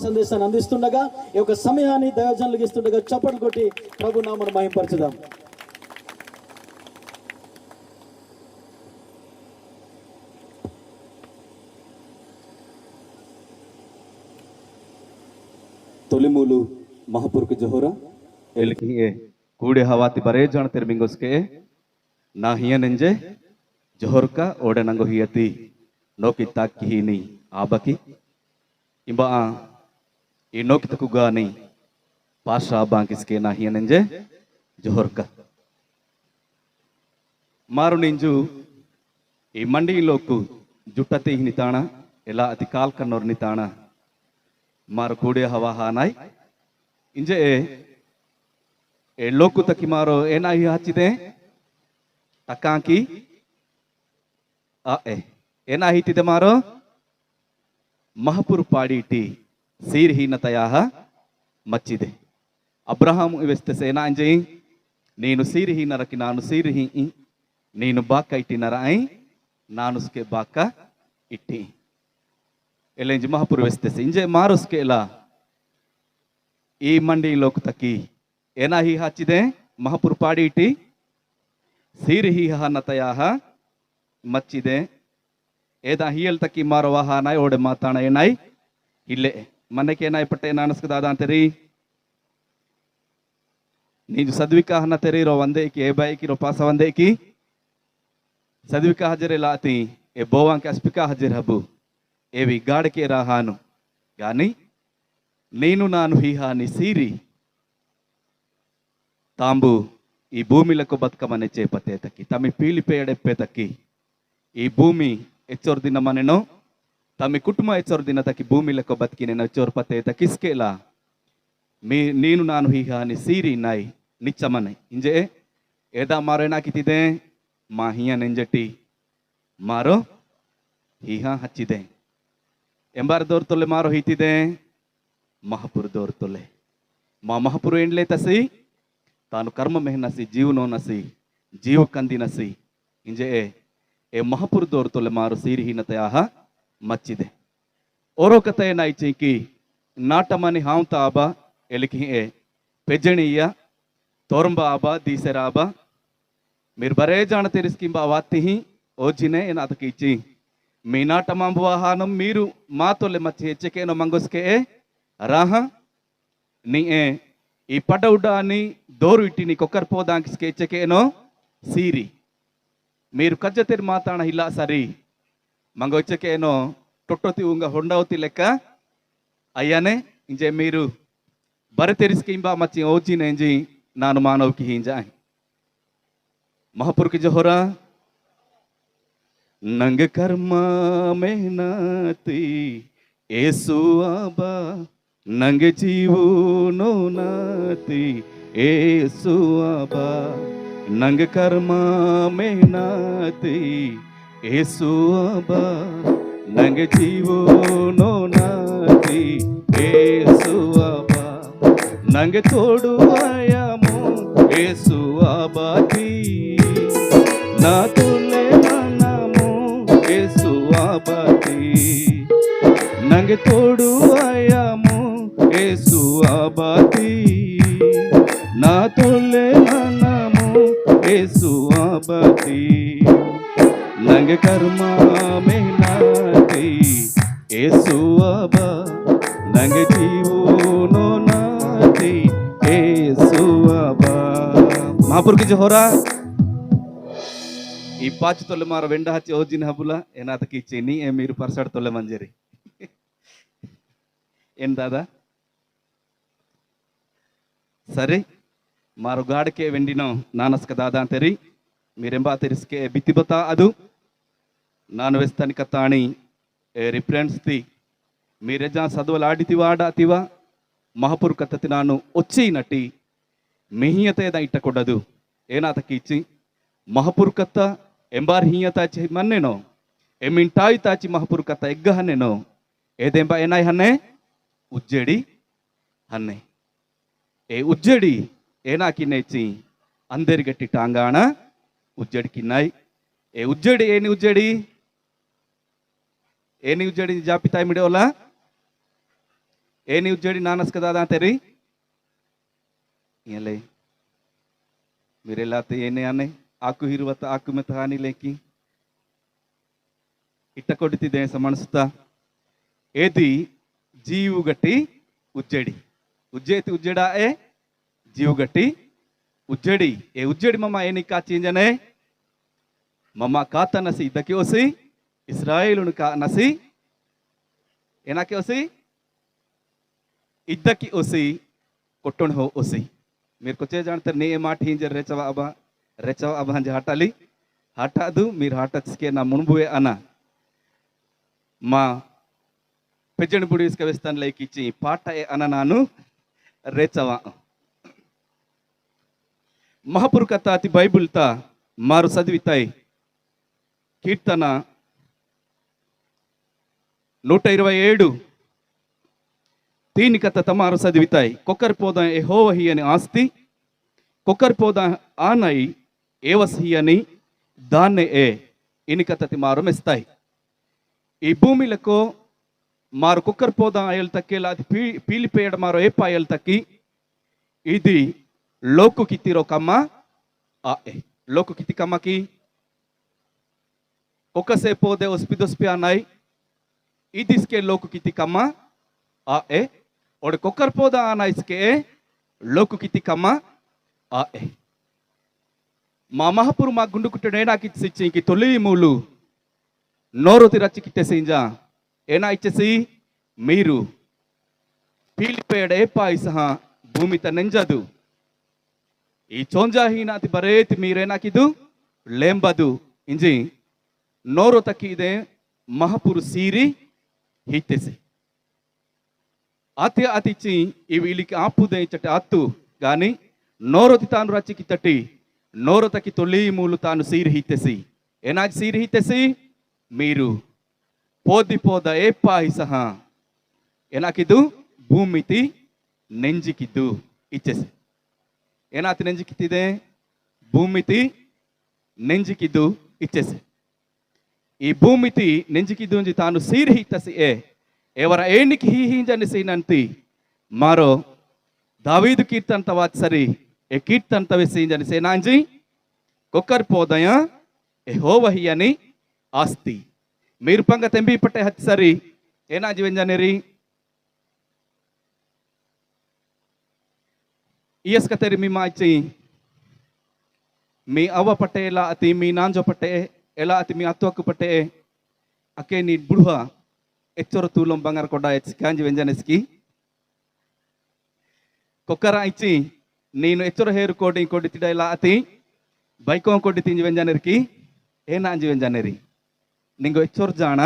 సందేశాన్ని అందిస్తుండగా ఈ యొక్క సమయాన్ని దైవజనులకు ఇస్తుండగా చప్పట్లు కొట్టి ప్రభు నామమును మహిమపరచుదాం. ತೊಲಿಮೂಲು ಮಹಾಪುರುಕ ಜೋಹರ ಎಲ್ಕಿಗೆ ಕೂಡೆ ಹವಾತಿ ಬರೇ ಜಾಣ ತಿರ್ಮಿಂಗೋಸ್ಕೆ ನಾ ಹಿಯ ನೆಂಜೆ ಜೋಹರ್ಕ ಓಡೆ ನಂಗೋ ಹಿಯತಿ ನೋಕಿ ತಾಕಿ ಹೀನಿ ಆಬಕಿ ಇಂಬಾ ಈ ನೋಕಿತ ಕುಗಾನಿ ಪಾಶಾ ಬಾಂಕಿಸ್ಕೆ ನಾ ಹಿಯ ನೆಂಜೆ ಜೋಹರ್ಕ ಮಾರು ನಿಂಜು ಈ ಮಂಡಿ ಲೋಕು ಜುಟ್ಟತಿ ನಿತಾಣ ಎಲ್ಲ ಅತಿ ಕಾಲ್ ಕನ್ನೋರ್ ನಿತಾಣ मारो कूड़े हवा हानाई इंजे ए लोकु तकी मारो एना ही हाचिदे तकांकी ए एना ही तिदे मारो महपुर पाडीटी सीर ही नतयाह मच्चिदे अब्रहाम इवेस्ते सेना इंजे नीनु सीर ही नरकी नानु सीर ही नीनु बाका इट्टी नराई नानुस्के बाका इट्टी एलेंज महापुर वेस्ते इंजे मारुस्के एला ई मंडी लोक तकी एना ही हाचिदे महापुर पाड़ी इटी सीर ही नतयाह मच्चिदे एदा हियल तकी मारो वाहा नाय ओडे माताण एनाई इल्ले मनके एनाई पट्टे नानस्क दादा अंतरी नीजु सद्विका हन तेरी रो वंदे की ए बाई की रो पासा वंदे की सद्विका हजरे लाती ए बोवां के अस्पिका हजर हबु ఏవి గాడికే రాహాను గాని నేను నాను హీహాని సీరి తాంబు ఈ భూమిలకు బతుకమనే చేపతేతకి తమి పీలిపేయడెಪ್ಪేతకి ఈ భూమి ఎచ్చోర్ ದಿನ ಮನೆನೋ ತಮ್ಮಿ ಕುಟುಂಬ ಎಚ್ಚೋರ್ ದಿನ ತಕ್ಕಿ ಭೂಮಿలకు ಬದುಕಿನ ಎಚ್ಚೋರ್ ಪತೇತಕಿ ಇಸ್ಕೆಲ ನೀನು ನಾನು ಹೀಹಾನಿ ಸೀರಿ ನಾಯಿ ನಿಚ್ಚಮನೆ ಇಂಜೆ ಏದಾ ಮಾರೋ ಏನಾಕಿತಿದೆ ಮಾ ಹಿಯ ನೆಂಜಟಿ ಮಾರೋ ಹೀಹಾ ಹಚ್ಚಿದೆ ಎಂಬಾರ ದೋರ್ ತೊಲೆ ಮಾರೋ ಹೀತಿದೆ ಮಹಾಪುರ ದೋರ್ ತೊಲೆ ಮಾ ಮಹಾಪುರ ಎಂಡ್ಲೆ ತಸಿ ತಾನು ಕರ್ಮ ಮೆಹನಸಿ ಜೀವನೋ ನಸಿ ಜೀವ ಕಂದಿ ನಸಿ ಇಂಜೆ ए महापुर दौर तोले मारो सीरहीनतयाह मच्चिदे ओरो कथे नाइची की नाटमनी हांता आबा एलिकी ए पेजणीय तोरंबा आबा दीसेरा आबा मिर बरे जान तेरिस्किंबा वाती ही ओजिने एन अतकीची मी नाटमांबुवाहानम मीरु मातोले मच्చి ಹೆಚ್ಚೆಕೇನೋ ಮಂಗೋಸ್ಕೆ ರಾಹ ನಿ ಎ ಈ ಪಡೌಡಾನಿ ದೋರು ಇಟ್ಟಿನಿ ಕೊಕ್ಕರ್ ಪೋದಾಂಕಿಸ್ಕೆ ಹೆಚ್ಚೆಕೇನೋ ಸೀರಿ మీరు కజ్జతేరు మాతాణ ఇలా సరి మంగ వచ్చకేనో టొట్టొతి ఉంగ హొండవతి లెక్క అయ్యానే ఇంజే మీరు బర తెరిస్కింబా మచ్చి ఓజినే ఇంజి నాను మానవకి హింజా మహాపురుకి జోహరా నంగ కర్మ మెహనతి యేసు అబా నంగ జీవు నో నాతి యేసు అబా नंग कर्मा मेहनती येसु अबा नंग जीवो नो नाती येसु अबा नंग तोडु आयामो येसु अबाती ना तोले नामो येसु अबाती नंग तोडु आयामो येसु अबाती ना तोले नामो येसु अबाती नंग कर्मा मेहनती येसु अबा नंग जीवो नो नाती येसु अबा महापुर की जोहरा ಈ 5 ತೊಲೆ ಮಾರ ವೆಂಡ ಹಚ್ಚಿ ಓಜಿನ ಹಬುಲ ಏನಾತಕ್ಕೆ ಇಚ್ಚೇನಿ ಏ ಮೀರು ಪರ್ಸಡ್ ತೊಲೆ ಮಂಜರಿ ಏನ್ ದಾದಾ ಸರಿ मारो गाड़ के वेंडिनो नानस्क दादा तेरी मेरेंबा तेरिस्के बितिबता अदु नान वेस्तनि कताणी रिफरेंस ती मेरे जा सदवल आडितिवा आडातिवा महापुर कतति नानु ಒಚ್ಚಿ ನಟಿ ಮೆಹಿಯತೆ ದ ಇಟ್ಟ ಕೊಡದು ಏನಾತಕ್ಕೆ ಇಚ್ಚಿ महापुर कತ್ತ ಎಂಬಾರ್ ಹಿಯತ ಚಿ ಮನ್ನೆನೋ ಎಮಿಂಟಾಯಿ ತಾಚಿ महापुर कತ್ತ ಎಗ್ಗ ಹನ್ನೆನೋ ಏದೆಂಬ ಏನಾಯಿ ಹನ್ನೆ ಉಜ್ಜೆಡಿ ಹನ್ನೆ ए उज्जड़ी ಏನ ಕಿನ್ನೆಚ್ಚಿ ಅಂದೇರಿ ಗಟ್ಟಿ ಟಾಂಗಾಣ ಉಜ್ಜಡಿ ಕಿನ್ನಾಯಿ ए उज्जड़ी ಏನಿ ಉಜ್ಜಡಿ ಜಾಪಿತಾಯಿ ಮಿಡೋಲ ఏని ఉజ్జడి నానస్ కదా తెరి ఏలే మీరెలా ఏనే అనే ఆకు ಹಿರುವತ್ತ ಆಕು ಮೆತ ಹಾನಿ ಲೇಕಿ ಇಟ್ಟ ಕೊಡ್ತಿದ್ದೆ ಮನಸ್ಸುತ್ತಾ ಏದಿ ಜೀವು ಗಟ್ಟಿ ಉಜ್ಜಡಿ ಉಜ್ಜೇತಿ ಉಜ್ಜಡ ಏ ಜೀವು ಗಟ್ಟಿ ಉಜ್ಜಡಿ ಏ ಉಜ್ಜಡಿ ಮಮ್ಮ ಏನಿಕ್ಕ ಚೇಂಜನೆ ಮಮ್ಮ ಕಾತ ನಸಿ ಇದ್ದಕ್ಕೆ ಒಸಿ ಇಸ್ರಾಯೇಲುನು ಕಾ ನಸಿ ಏನಕ್ಕೆ ಒಸಿ ಇದ್ದಕ್ಕೆ ಒಸಿ ಕೊಟ್ಟೊಣ ಹೋ ಒಸಿ మీరు కొచ్చే జాంటారు నే మాట ಹಿಂಜರ್ ರೆಚವ ಅಬ ಹಂಜ ಹಟಾಲಿ ಹಟಾದು మీరు ಹಟಸ್ಕೆ ನಾ ಮುನ್ಬುವೆ ಅನ మా పెజ్జని బుడి ఇసుకవేస్తాను లైక్ ఇచ్చి పాట అన నాను రేచవ మహాపురు కథ అతి బైబుల్తా మారు చదివితాయి కీర్తన 127 तीन कथा तमारो सदविताई कोकर पोदा यहोव ही अनि आस्ति कोकर पोदा आनई एवस ही अनि दाने ए इन कथा तिमारो मेस्ताई ఈ భూమిలకు మారు కుక్కర్ పోదా అయల్ తక్కేలా అది పీలిపేయడ మారో ఏ పాయల్ తక్కి ఇది లోకు కితిరో కమ్మ ఆ ఏ లోకు కితి కమ్మకి ఒకసే పోదే ఒస్పి అన్నాయి ఇదిస్కే లోకు కితి కమ్మ ఆ ఏ और कोकर पौधा आना इसके लोक किति कमा आ ए మా మహాపురు మా గుండు కుట్టడేనా కిచ్చి కి తొలి మూలు నోరు తిరచి కిట్టేసింజా ఏనా ఇచ్చేసి మీరు పీలిపేడే పాయి సహా భూమి తనెంజదు ఈ చోంజాహీనాతి బరేతి మీరేనాకిదు లేంబదు ఇంజి నోరు తక్కిదే మహాపురు సీరి ಹಿತ್ತೆಸಿ ಆತ್ಯ ಅತಿಚ್ಚಿ ಇವು ಇಲ್ಲಿಗೆ ಆಪುದೆ ಚಟ ಅತ್ತು ಗಾನಿ ನೋರೊತಿ ತಾನು ರಚಿಕಿ ತಟ್ಟಿ ನೋರೊತಕಿ ತೊಳಿ ಮೂಲು ತಾನು ಸೀರಿ ಹಿತ್ತೆಸಿ ಏನಾಗಿ ಸೀರಿ ಹಿತ್ತೆಸಿ మీరు పోది పోద ఏపాయి సహా ఏనాకిదు భూమితి నెంజికిద్దు ఇచ్చేసి ఏనాతి నెంజికిತ್ತಿದೆ భూమితి నెంజికిద్దు ఇచ్చేసి ఈ భూమితి నెంజికిద్దు తాను సీరి ಹಿತ್ತಸಿ ఎవರ ಏನಿಕ್ ಹಿಂಜನಿಸಿನಂತಿ ಮಾರೋ దావీదు కీర్తన తవాత్ సరి ఏ కీర్తన తవేసింజనిసే నాంజి కొక్కర్ పోదయ యెహోవ హి అని ఆస్తి మీరు పంగ తెంబి పట్టే హత్ సరి ఏనాజి వెంజనేరి ఇయస్ కతరి మీ మాచి మీ అవ్వ పట్టే ఎలా అతి మీ నాంజో పట్టే ఎలా అతి మీ అత్తోకు పట్టే అకే నీ బుడుహ ఎచ్చొర తూలం బంగారు కొడ్డ కాంజి వెంజనెస్కి కొక్కర ఇచ్చి నేను ఎచ్చొర హేరు కోడి కొడ్డి తిడ ఇలా అతి బైకో కొడ్డి తింజి వెంజనెరికి ఏ నాంజి వెంజనెరి ನಿಂಗು ಎಚ್ಚೋರ್ ಜಾಣ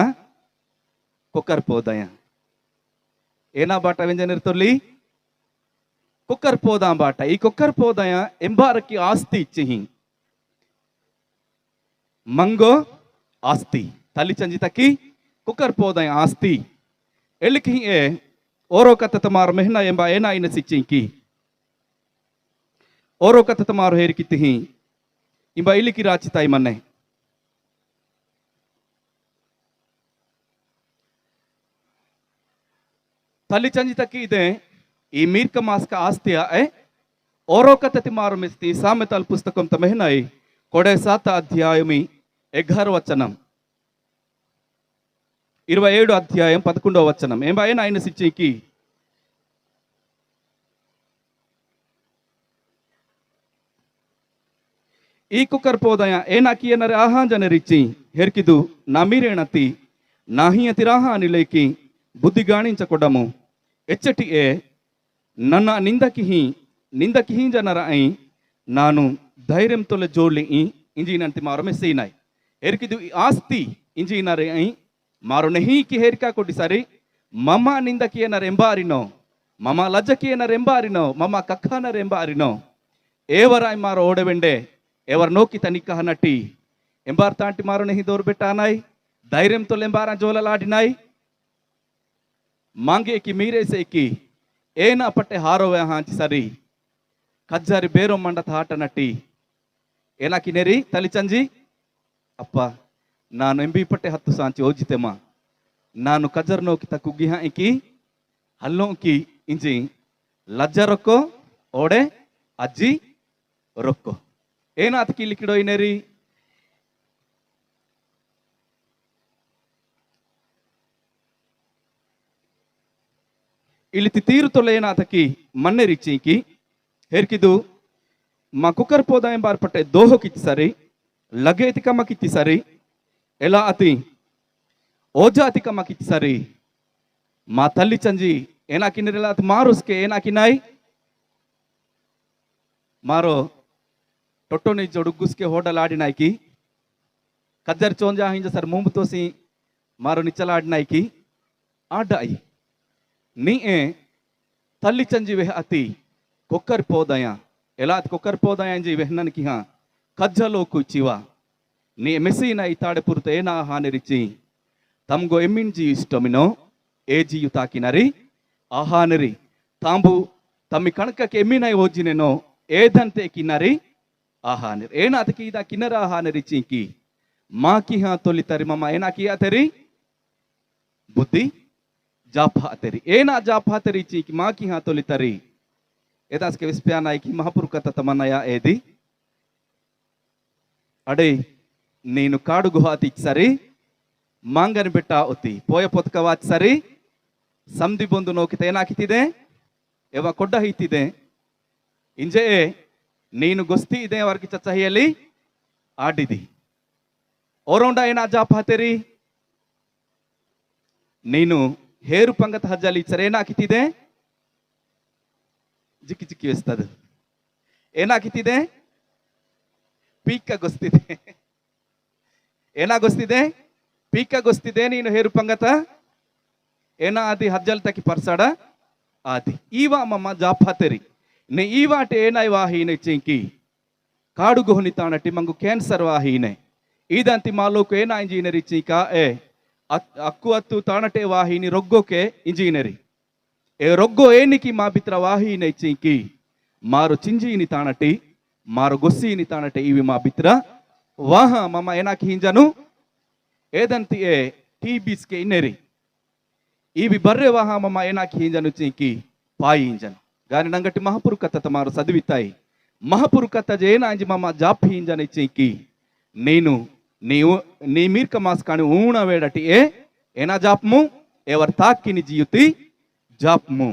ಕೊಕ್ಕರ್ ಪೋದಯ ಏನಾ ಬಾಟ ವೆಂಜನರ್ ತೊಲ್ಲಿ ಕೊಕ್ಕರ್ ಪೋದ ಬಾಟ ಈ ಕೊಕ್ಕರ್ ಪೋದಯ ಎಂಬಾರಕ್ಕೆ ಆಸ್ತಿ ಇಚ್ಚಿಹಿ ಮಂಗೋ ಆಸ್ತಿ ತಲಿ ಚಂಜಿತಕ್ಕಿ ಕೊಕ್ಕರ್ ಪೋದಯ ಆಸ್ತಿ ಎಲ್ಲಿಕಿ ಏ ಓರೋ ಕತ್ತ ತಮಾರ ಮೆಹನ ಎಂಬ ಏನ ಇನ ಸಿಚ್ಚಿಂಕಿ ಓರೋ ಕತ್ತ ತಮಾರು ಹೇರಿಕಿತ್ತಿಹಿ ಇಂಬ ಇಲ್ಲಿಕಿ ರಾಚಿತಾಯಿ ಮನ್ನೆ ತಲಿ ಚಂಜಿತಕ್ಕಿ ಇದೆ ಈ ಮೀರ್ಕ ಮಾಸ್ಕ ಆಸ್ತಿಯ ಓರೋ ಕತ್ತ ತಿಮಾರು ಮೆಸ್ತಿ ಸಾಮೆತಲ್ ಪುಸ್ತಕಂ ತ ಮೆಹನೈ ಕೊಡೆ 7 అధ్యాయమి 11 వచనం 27 అధ్యాయం 11వ వచనం ఏం బయన ఆయన సిచ్చికి ಈ ಕುಕ್ಕರ್ ಪೋದಯ ಏನಾಕಿ ಏನರೆ ಆಹಾಂಜನೆ ರಿಚ್ಚಿ ಹೆರ್ಕಿದು ನಮೀರೇಣತಿ ನಾಹಿಯತಿ ರಾಹಾನಿ ಲೇಕಿ ಬುದ್ಧಿ ಗಾಣಿಂಚಕೊಡಮು ಎಚ್ಚಟಿ ಎ ನನ್ನ ನಿಂದಕಿ ಹಿಂಜನರ ಐ ನಾನು ಧೈರ್ಯಂ ತೊಲೆ ಜೋಡ್ಲಿ ಇಂಜಿನಂತಿ ಮಾರೋ ಮೆಸ್ಸಿನಾಯ್ ಹೆರ್ಕಿದು ಆಸ್ತಿ ಇಂಜಿನರೆ ಐ ಮಾರು ನೆಹೀಕಿ ಹೇರಿಕಾ ಕೊಡಿ ಸರಿ ಮಮ ನಿಂದಕಿ ಏನರ ಎಂಬಾರಿನೋ ಮಮ ಲಜ್ಜಕಿ ಏನರ ಎಂಬಾರಿನೋ ಮಮ ಕಕ್ಕನರ ಎಂಬಾರಿನೋ ಏವರಾಯ್ ಮಾರೋ ಓಡವೆಂಡೆ ఎవరు నోకి తనిక్క నట్టి ఎంబార్ తాంటి మారు నెహి దోరు పెట్టానాయి ధైర్యంతో ఎంబారా జోలలాడినాయి మాంగేకి మీరేసేకి ఏనా పట్టే హారోవే హాంచి సరి కజ్జారి బేరో మండ తాట నట్టి ఏనాకి నెరి తలిచంజి అప్ప ನಾನು ಎಂಬಿ ಪಟ್ಟೆ 10 ಸಾಂಚಿ ಓಜಿತೆಮ ನಾನು ಕಜರ್ ನೋಕಿ ತಕ್ಕುಗಿ ಹಾಕಿ ಹಲ್ಲೋಂಕಿ ಇಂಜಿ ಲಜ್ಜ ರೊಕ್ಕೋ ಓಡೆ ಅಜ್ಜಿ ರೊಕ್ಕೋ ಏನಾತಕಿ ಇಲ್ಲಿ ಕಿಡೋಯ್ನೇರಿ ಇಲ್ಲಿ ತೀರು ತೊಲೆ ಏನಾತಕಿ ಮನ್ನೆ ರಿಚಿಂಕಿ ಹೇರ್ಕಿದು ಮಾ ಕುಕ್ಕರ್ ಪೋದ ಎಂಬಾರ್ ಪಟ್ಟೆ ದೋಹೋ ಕಿಚ್ಚಿ ಸರಿ ಲಗೆ ಅತಿಕಮ್ಮ ಕಿಚ್ಚಿ ಸರಿ ಎಲ್ಲ ಅತಿ ಓಜಾ ಅತಿಕಮ್ಮ ಕಿಚ್ಚಿ ಸರಿ ಮಾ ತಲ್ಲಿ ಚಂಜಿ ಏನಾಕಿನಿರಲ್ಲ ಅತ್ ಮಾರುಸ್ಕೆ ಏನಾಕಿನಾಯ್ ಮಾರೋ ಟೊಟ್ಟೊನಿ ಜೊಡುಗುಸ್ಕೆ ಹೋಟಲ್ ಆಡಿನಾಯ್ಕಿ ಕಜ್ಜರ್ ಚೋಂಜಾ ಹಿಂಜ ಸರ್ ಮುಂಬು ತೋಸಿ ಮಾರೋ ನಿಚ್ಚಲ ಆಡಿನಾಯ್ಕಿ ಆಡಾಯಿ ನೀ ತಲ್ಲಿ ಚಂಜಿ ವೆಹ ಅತಿ ಕೊಕ್ಕರ್ ಪೋದಯ ಎಲಾತ್ ಕೊಕ್ಕರ್ ಪೋದಯ ಅಂಜಿ ವೆಹನನ್ ಕಿ ಹಾ ಕಜ್ಜಲೋ ಕುಚಿವ ನೀ ಮೆಸ್ಸಿನ ಇತಾಡೆ ಪುರ್ತ ಏನಾ ಹಾನಿರಿಚಿ ತಮ್ಗೋ ಎಮ್ಮಿಂಜಿ ಇಷ್ಟಮಿನೋ ಏಜಿಯು ತಾಕಿನರಿ ಆಹಾನರಿ ತಾಂಬು ತಮ್ಮಿ ಕಣಕಕ್ಕೆ ಎಮ್ಮಿನೈ ಓಜಿನೆನೋ ಏದಂತೆ ಕಿನ್ನರಿ ಆಹಾನಿರ್ ಏನಾತಕಿ ಇದ ಕಿನ್ನರ ಆಹಾನರಿ ಚೀಕಿ ಮಾ ಕಿ ಹಾ ತೊಲಿತರಿ ಮಮ್ಮ ಏನಾ ಕಿಯಾ ತೆರಿ ಬುದ್ಧಿ ಜಾಫಾ ತೆರಿ ಏನಾ ಜಾಫಾ ತೆರಿ ಚೀಕಿ ಮಾ ಕಿ ಹಾ ತೊಲಿತರಿ एदासके विस्प्यानाय की महापुर कथा तमन्नया एदी अडे नीनु काडु गुहाति सरी मांगन बेट्ಟ ಒತ್ತಿ ಪೋಯ ಪೊತ್ಕವಾಚ್ ಸರಿ ಸಂಧಿ ಬಂದು ನೋಕಿತ ಏನಾಕಿತಿದೆ ಎವ ಕೊಡ್ಡ ಹೈತಿದೆ ಇಂಜೆ ನೀನು ಗೊಸ್ತಿ ಇದೆ ವರ್ಗಿ ಚಚ್ಚಹಿಯಲ್ಲಿ ಆಡಿದಿ ಓರೌಂಡ ಏನ ಜಾಪ್ ಹಾತೆರಿ ನೀನು ಹೇರು ಪಂಗತ ಹಜ್ಜಲಿ ಸರಿ ಏನಾಕಿತಿದೆ ಜಿಕ್ಕಿ ಜಿಕ್ಕಿ ವೇಸ್ತದ ಏನಾಗಿತ್ತಿದೆ ಪೀಕಗೊಸ್ತಿದೆ ಏನಾಗೊಸ್ತಿದೆ ಪೀಕಗೊಸ್ತಿದೆ ನೀನು ಹೇರು ಪಂಗತ ಏನ ಆದಿ ಹಜ್ಜಲ್ ತಕಿ ಪರ್ಸಾಡ ಆದಿ ಈವಾ ಮಮ್ಮ ಜಾಫಾತೆರಿ ನೆ ಈವಾಟೆ ಏನಾಯ್ ವಾಹೀನೆ ಚಿಂಕಿ ಕಾಡುಗು ಹೊನಿತಾಣಟಿ ಮಂಗು ಕ್ಯಾನ್ಸರ್ ವಾಹೀನೆ ಈದಂತಿ ಮಾಲೋಕು ಏನ ಇಂಜಿನಿಯರಿ ಚೀಕಾ ಅಕ್ಕು ಅತ್ತು ತಾಣಟೆ ವಾಹಿನಿ ರೊಗ್ಗೋಕೆ ಇಂಜಿನಿಯರಿ ए रोग्गो एनिकी मा बित्र वाही ने चिंकी मारो चिंजीनी ताणटी मारो गोस्सीनी ताणटे इवी मा बित्र वाह ममा एनाकी हिंजनु एदंती ए टीबीस के इनेरी इवी बर्रे वाह ममा एनाकी हिंजनु चिंकी पाई हिंजनु गानी नंगटी महापुर कथा तमारो सदविताई महापुर कथा जेना अंजी ममा जापी हिंजने चिंकी नीनु नीवु नी मीर्क मास कानी ऊण वेडटी ए एना जापमु एवर ताक्किनी जियुती ಜಾಪ್ಮು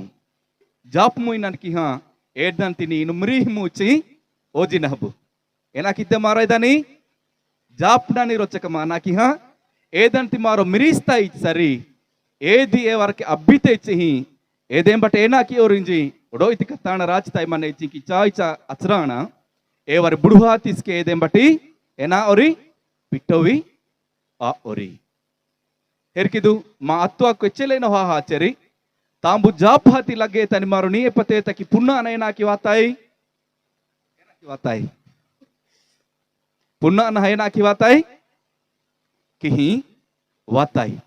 ನನ್ಕಿ ಹಾ ಏಡ್ದಂತೀನಿ ಇನ್ನು ಮ್ರೀಹ್ ಮೂಚಿ ಓಜಿನ ಹಬ್ಬು ಏನಾಕಿದ್ದೆ ಮಾರೋ ಇದಾನಿ ಜಾಪ್ನಾನಿ ರೊಚ್ಚಕಮ್ಮ ನಾಕಿ ಹಾ ಏದಂತಿ ಮಾರೋ ಮಿರಿಸ್ತಾ ಇಚ್ ಸರಿ ಏದಿ ಏ ವರ್ಕೆ ಅಬ್ಬಿತೆ ಇಚ್ಚಿಹಿ ಏದೇಂ ಬಟ್ ಏನಾಕಿ ಓರಿಂಜಿ ಒಡೋಯ್ತಿ ಕತ್ತಾಣ ರಾಜ್ತಾಯಿ ಮನೆ ಇಚ್ಚಿಕಿ ಚಾಯ್ಚ ಅಚ್ರಾಣ ಏ ವರ್ ಬುಡುಹಾತಿಸ್ಕೆ ಏದೇಂ ಬಟಿ ಏನಾ ಒರಿ ಪಿಟ್ಟೋವಿ ಆ ಒರಿ ಹೆರ್ಕಿದು ಮಾ ಅತ್ವಾಕ್ಕು ಎಚ್ಚಲೇನೋ ಹಾ ಹಾಚರಿ तांबु जापाती लगे तनि मारो नी पते तकी पुन्ना नैना की वाताई पुन्ना नैना की वाताई किही वाताई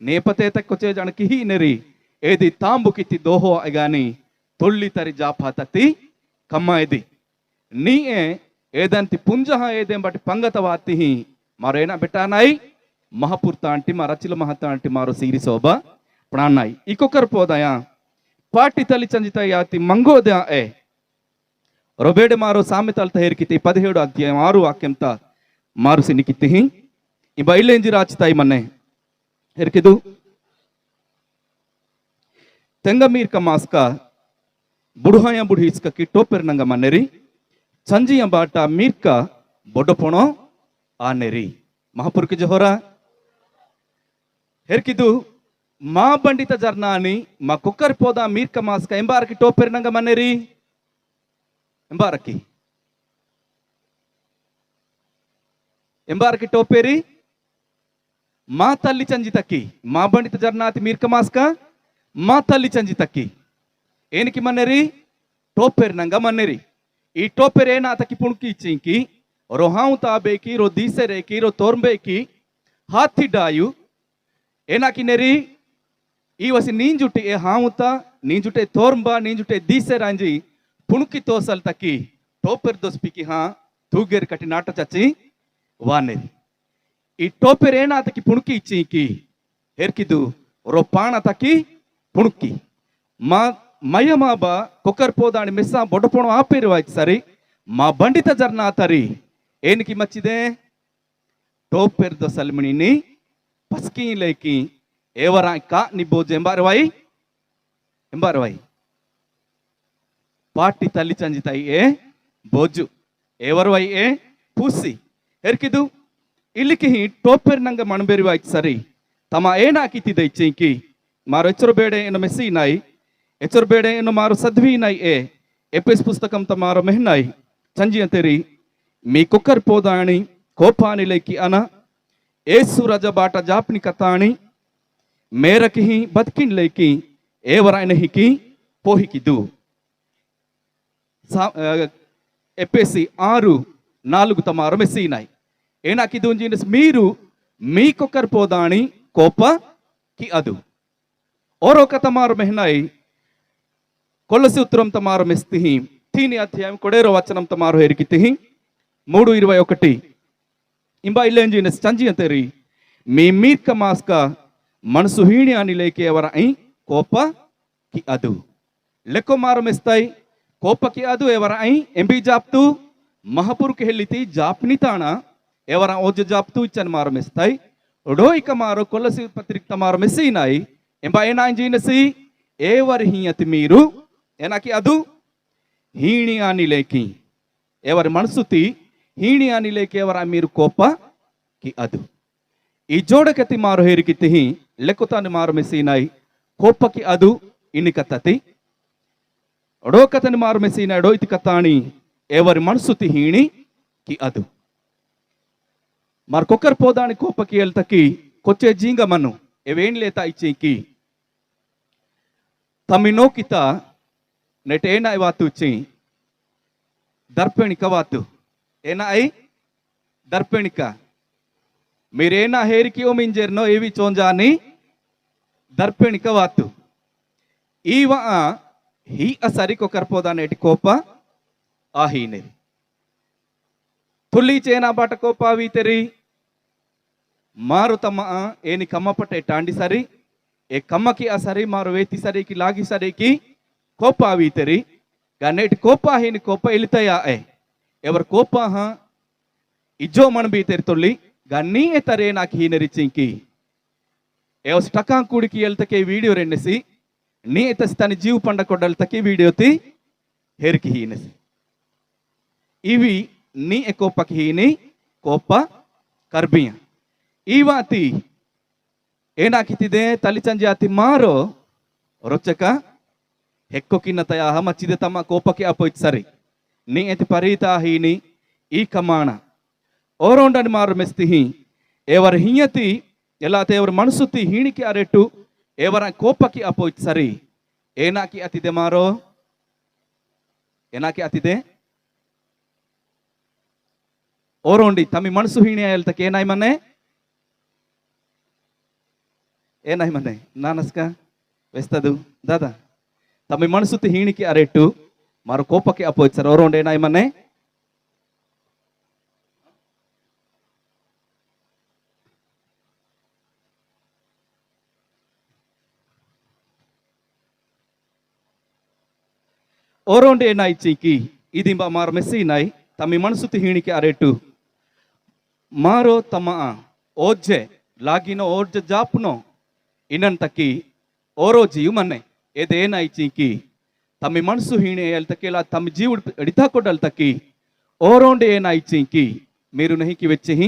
ने पते तक कोचे जन किही नेरी एदी तांबु किति दोहो अगानी तोल्ली तरी जापातती कम्मा एदी नी एदंति पुंजह एदें बट पंगत वाती ही मारो एना बेटा नाई महापुरता अंटी मारा चिल महता अंटी मारो सीरी सोबा प्राणाई इकोकर पोदया पाटी तली चंजिता याति मंगोदया ए रोबेडे मारो सामितल तहेर किति 17 अध्याय 6 वाक्यंता मारू सिनी किति ही ई बೈಲೆಂಜಿ ರಾಚಿತಾಯಿ ಮನೆ ಹೆರ್ಕಿದು ತೆಂಗಮೀರ್ ಕಮಾಸ್ಕ ಬುಡುಹಾಯ ಬುಡಿಸ್ಕ ಕಿ ಟೋಪೆರ್ ನಂಗ ಮನೆರಿ ಚಂಜಿಯ ಬಾಟ ಮೀರ್ಕ ಬೊಡಪೊಣೋ ಆನೆರಿ ಮಹಾಪುರ್ की जोहरा ಹೆರ್ಕಿದು मा बंडित जर्नानी मा कुकर पोदा मीर कमास का एंबार की टोपेर नंगा मनेरी एंबार की टोपेरी मा तल्ली चंजी तक्की मा बंडित जर्नाती मीर कमास का मा तल्ली चंजी तक्की एन की मनेरी टोपेर नंगा मनेरी ई टोपेर एना तकी पुणकी चिंकी रो हाउ ताबेकी रो दीसेरेकी रो तोर्बेकी हाथी डायु एना की नेरी ಈ ವಸಿ ನೀಂಜುಟಿ ಎ ಹಾವುತ ನೀಂಜುಟೆ ತೋರ್ಂಬ ನೀಂಜುಟೆ ದೀಸೆ ರಾಂಜಿ ಪುಣುಕಿ ತೋಸಲ್ ತಕ್ಕಿ ಟೋಪೆರ್ ದೋಸ್ಪಿಕಿ ಹಾ ತೂಗೇರ್ ಕಟಿ ನಾಟ ಚಚ್ಚಿ ವಾನೆರಿ ಈ ಟೋಪೆರ್ ಏನಾ ತಕ್ಕಿ ಪುಣುಕಿ ಇಚ್ಚಿಕಿ ಹೆರ್ಕಿದು ರೋ ಪಾಣ ತಕ್ಕಿ ಪುಣುಕಿ మా మయమాబ కొక్కర్ పోదాని మెస్సా బొడపొణం ఆపేరు వాయి సరి మా బండిత జర్నా తరి ఏనికి మచ్చిదే టోపెర్ ద సల్మిని పస్కి లేకి ఏవరా కా ని బోజ్ ಎಂಬಾರವಾಯಿ ಪಾಟಿ ತಲ್ಲಿ ಚಂಜಿತಾಯಿ ಏ ಬೋಜು ಏವರವಾಯಿ ಏ ಪೂಸಿ ಎರ್ಕಿದು ಇಲ್ಲಿಕಿ ಟೋಪೆರ್ ನಂಗ ಮಣಬೇರಿವಾಯಿ ಸರಿ ತಮ ಏನಾಕಿತಿದೆ ಇಚ್ಚೇಕಿ ಮಾರು ಎಚ್ಚರು ಬೇಡ ಏನು ಮೆಸ್ಸಿ ನಾಯಿ ಎಚ್ಚರು ಬೇಡ ಏನು ಮಾರು ಸದ್ವಿ ನಾಯಿ ಏ ಎಪಿಸ್ ಪುಸ್ತಕಂ ತಮಾರು ಮೆಹನಾಯಿ ಚಂಜಿ ಅಂತೆರಿ మీ కుక్కర్ పోదాని కోపానిలేకి అన ఏసు రజ బాట జాప్ని కతాని మేరకి బతికిన్ లేకి ఏవరైనహికి పోహికిదు ఎప్పేసి 6:4 తమారు మెస్సినాయి ఏనాకిదు జీనస్ మీరు మీ కుక్కర్ పోదాని కోప కి అదు ఓరొక తమారు మెహనాయి కొలసి ఉత్తరం తమారు మెస్తిహి తీని అధ్యాయం కొడేరో వచనం తమారు హెరికితిహి 3:21 ಇಂಬ ಇಲ್ಲೇಂಜಿನ ಚಂಜಿ ಅಂತೇರಿ మీ మీర్క మాస్క మనసు హీణి అని లేకే ఎవర ఐ కోప కి అదు లెక్కో మారమిస్తాయి కోప కి అదు ఎవర ఐ ఎంబి జాప్తు మహపుర్ కి ಹೆಲ್ಲಿತಿ ಜಾಪ್ನಿ ತಾಣ ఎవರ ಓಜ ಜಾಪ್ತು ಇಚ್ಚನ್ ಮಾರಮಿస్తాయి ಒಡೋಯಿಕ ಮಾರೋ ಕೊಲಸಿ ಪತ್ರಿಕ ಮಾರಮಿಸಿನಾಯಿ ಎಂಬ ಏನಾಂಜಿನಸಿ ಏವರ್ ಹಿಯತಿ మీరు ಏನಾಕಿ ಅದು ಹೀಣಿ అని లేకి ఎవరి మనసుತಿ ಹೀಣಿ అని లేಕೆ ఎవರ మీరు కోప కి ಅದು ಈ ಜೋಡಕತಿ ಮಾರು ಹೇರಿಕಿತಿ ಲೆಕ್ಕುತಾನೆ ಮಾರು ಮೆಸಿನಾಯಿ ಕೋಪಕ್ಕೆ ಅದು ಇನಿಕತ್ತತಿ ಒಡೋಕತನಿ ಮಾರು ಮೆಸಿನ ಡೋಯ್ತಿ ಕತ್ತಾಣಿ ఎవరి మనసుತಿ ಹೀಣಿ కి ಅದು ಮಾರ್ ಕೊಕ್ಕರ್ ಪೋದಾಣಿ ಕೋಪಕ್ಕೆ ಎಲ್ತಕಿ ಕೊಚ್ಚೆ ಜೀಂಗ ಮನ್ನು ಎವೇನ್ ಲೇತಾ ಇಚ್ಚೇಕಿ ತಮಿನೋಕಿತ ನೆಟೇನ ವಾತು ಚಿ ದರ್ಪಣಿಕ ವಾತು ఏనా ఐ దర్పణిక మీరేనా హేరికి ఓమింజెర్నో ఏవి చోంజాని దర్పణిక వాతు ఈవ హీ అసరికో కర్పోదానేటి కోప ఆహీనేరి ತುಲಿ ಚೇನಾ ಬಾಟ ಕೋಪಾವೀತೆರಿ ಮಾರು ತಮ್ಮ ಏನಿ ಕಮ್ಮಪಟ್ಟ ಟಾಂಡಿ ಸರಿ ಏ ಕಮ್ಮಕಿ ಆ ಸರಿ ಮಾರು ವೇತಿ ಸರಿಕಿ ಲಾಗಿ ಸರಿಕಿ ಕೋಪಾವೀತೆರಿ ಗನ್ನೇಟಿ ಕೋಪ ಹೀನಿ ಕೋಪ ಇಳಿತಯ ಏ ఎవరు కోప ఇజ్జో మన బీతెరి తొల్లి గన్నీ తరే నాకు హీనరిచింకి ఎవరు టకా కూడికి వెళ్తకే వీడియో రెండేసి నీ తన జీవ పండ కొడ్డల్తకి వీడియోతి హెరికి హీనసి ఇవి నీ కోపకి హీని కోప ಕರ್ಬಿಯ ಈ ವಾತಿ ಏನಾಕಿತಿದೆ ತಲಿ ಚಂಜೆ ಆತಿ ಮಾರೋ ರೊಚ್ಚಕ ಹೆಕ್ಕೊಕಿನ್ನ ತಯಾಹ ಮಚ್ಚಿದೆ ತಮ್ಮ ಕೋಪಕ್ಕೆ ಅಪೋಯ್ತು ಸರಿ ನೀ ಎತಿ ಪರೀತಾ ಹೀನಿ ಈ ಕಮಾಣ ಓರೋಂಡನಿ ಮಾರು ಮೆಸ್ತಿಹಿ ಏವರ ಹಿಯತಿ ಎಲ್ಲ ತೇವರ ಮನಸುತಿ ಹೀಣಿಕೆ ಅರೆಟ್ಟು ಏವರ ಕೋಪಕ್ಕೆ ಅಪೋಯ್ತು ಸರಿ ಏನಾಕಿ ಅತಿದೆ ಮಾರೋ ಏನಾಕಿ ಅತಿದೆ ಓರೋಂಡಿ ತಮ್ಮಿ ಮನಸ್ಸು ಹೀಣಿ ಹೇಳ್ತಕ್ಕೆ ಏನಾಯ್ ಮನೆ ನಾನಸ್ಕ ವೆಸ್ತದು ದಾದಾ ತಮ್ಮಿ ಮನಸುತಿ ಹೀಣಿಕೆ ಅರೆಟ್ಟು ಮಾರು ಕೋಪಕ್ಕೆ ಅಪೋಯ್ತು ಸರ್ ಅವರೋಂಡ್ ಏನಾಯ್ ಮನೆ ಓರೋಂಡ್ ಏನಾಯ್ ಚೀಕಿ ಇದಿಂಬ ಮಾರು ಮೆಸ್ಸಿನಾಯ್ ತಮ್ಮಿ ಮನಸುತಿ ಹೀಣಿಕೆ ಅರೆಟ್ಟು ಮಾರೋ ತಮ್ಮ ಓಜ್ಜೆ ಲಾಗಿನೋ ಓರ್ಜ ಜಾಪ್ನೋ ಇನ್ನನ್ ತಕ್ಕಿ ಓರೋ ಜೀವ್ ಮನೆ ಏನಾಯ್ ಚೀಕಿ ತಮ್ಮಿ ಮನಸ್ಸು ಹೀಣೆ ಹೇಳ್ತಕ್ಕೆಲ್ಲ ತಮ್ಮ ಜೀವ ಹಿಡಿತಾ ಕೊಡ್ಡಲ್ತಕ್ಕಿ ಓರೋಂಡೆ ಏನಾಯ್ಚಿಂಕಿ మీరు నహికి వచ్చి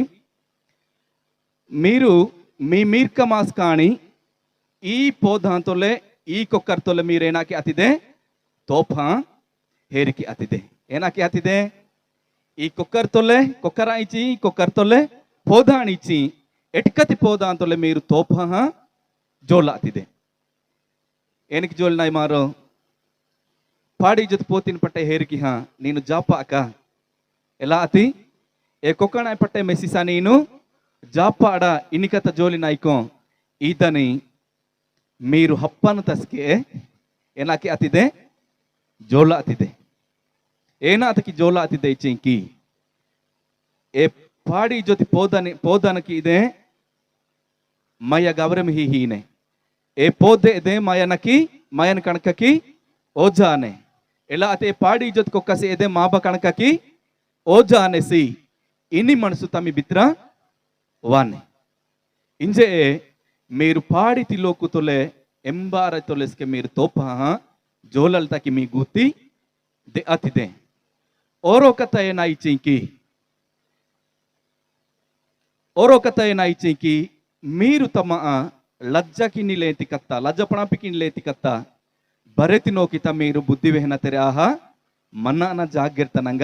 మీరు మీ మీర్క మాస్ కాణి ఈ పోదాంతోలే ఈ కొక్కర్తోలే మీరేనాకి అతిదే తోఫా ಹೇರಿಕೆ ಅತಿದೆ ಏನಾಕಿ ಅತಿದೆ ಈ ಕೊಕ್ಕರ್ತೊಲ್ಲೆ ಕೊಕ್ಕರಾಯಿಚಿ ಕೊಕ್ಕರ್ತೊಲ್ಲೆ ಪೋದಾಣಿಚಿ ಎಟ್ಕತಿ ಪೋದಾಂತೊಲ್ಲೆ మీరు ತೋಫಾ ಜೋಲ ಅತಿದೆ ಏನಕ್ಕೆ ಜೋಲ್ನಾಯ್ ಮಾರೋ ಪಾಡಿ ಜೊತೆ ಪೋತಿನ ಪಟ್ಟೆ ಹೇರಿಕೆ ನೀನು ಜಾಪ ಅಕ್ಕ ఎలా అతి ఏ కొక్కనాయ్ పట్టే మెస్సిసా నేను జాప అడ ఇనికత జోలి నాయకం ఈతని మీరు ಹಪ್ಪನ ತಸ್ಕೆ ಏನಾಕಿ ಅತಿದೆ ಜೋಲ ಅತಿದೆ ಏನಾತಕಿ ಜೋಲ ಅತಿದೆ ಚಿಂಕಿ ఏ పాడి జొతి పోదనకి ఇదే మయ గవరమి హీనే ఏ పోదే ఇదే మయనకి mayan kanakaki ojane ela ate paadi ijot kokkase ede maaba kanakaki ojane si ini manasu tami bitra wane inje మీరు పాడితి లోకుతొలే ఎంబార తొలెస్కే మీరు తోపా జోలల్ తకి మీ గుత్తి ದೆ ಅತಿದೆ ಓರೋಕತ ಏನಾಯ್ಚಿಂಕಿ మీరు తమ లజ్జకిని లేతి కత్త లజ్జపణపికిని లేతి కత్త బరెతి నోకిత మీరు బుద్ధి వెహన తెರೆ ಆಹಾ ಮನ್ನಾನ ಜಾಗ್ಯರ್ತನಂಗ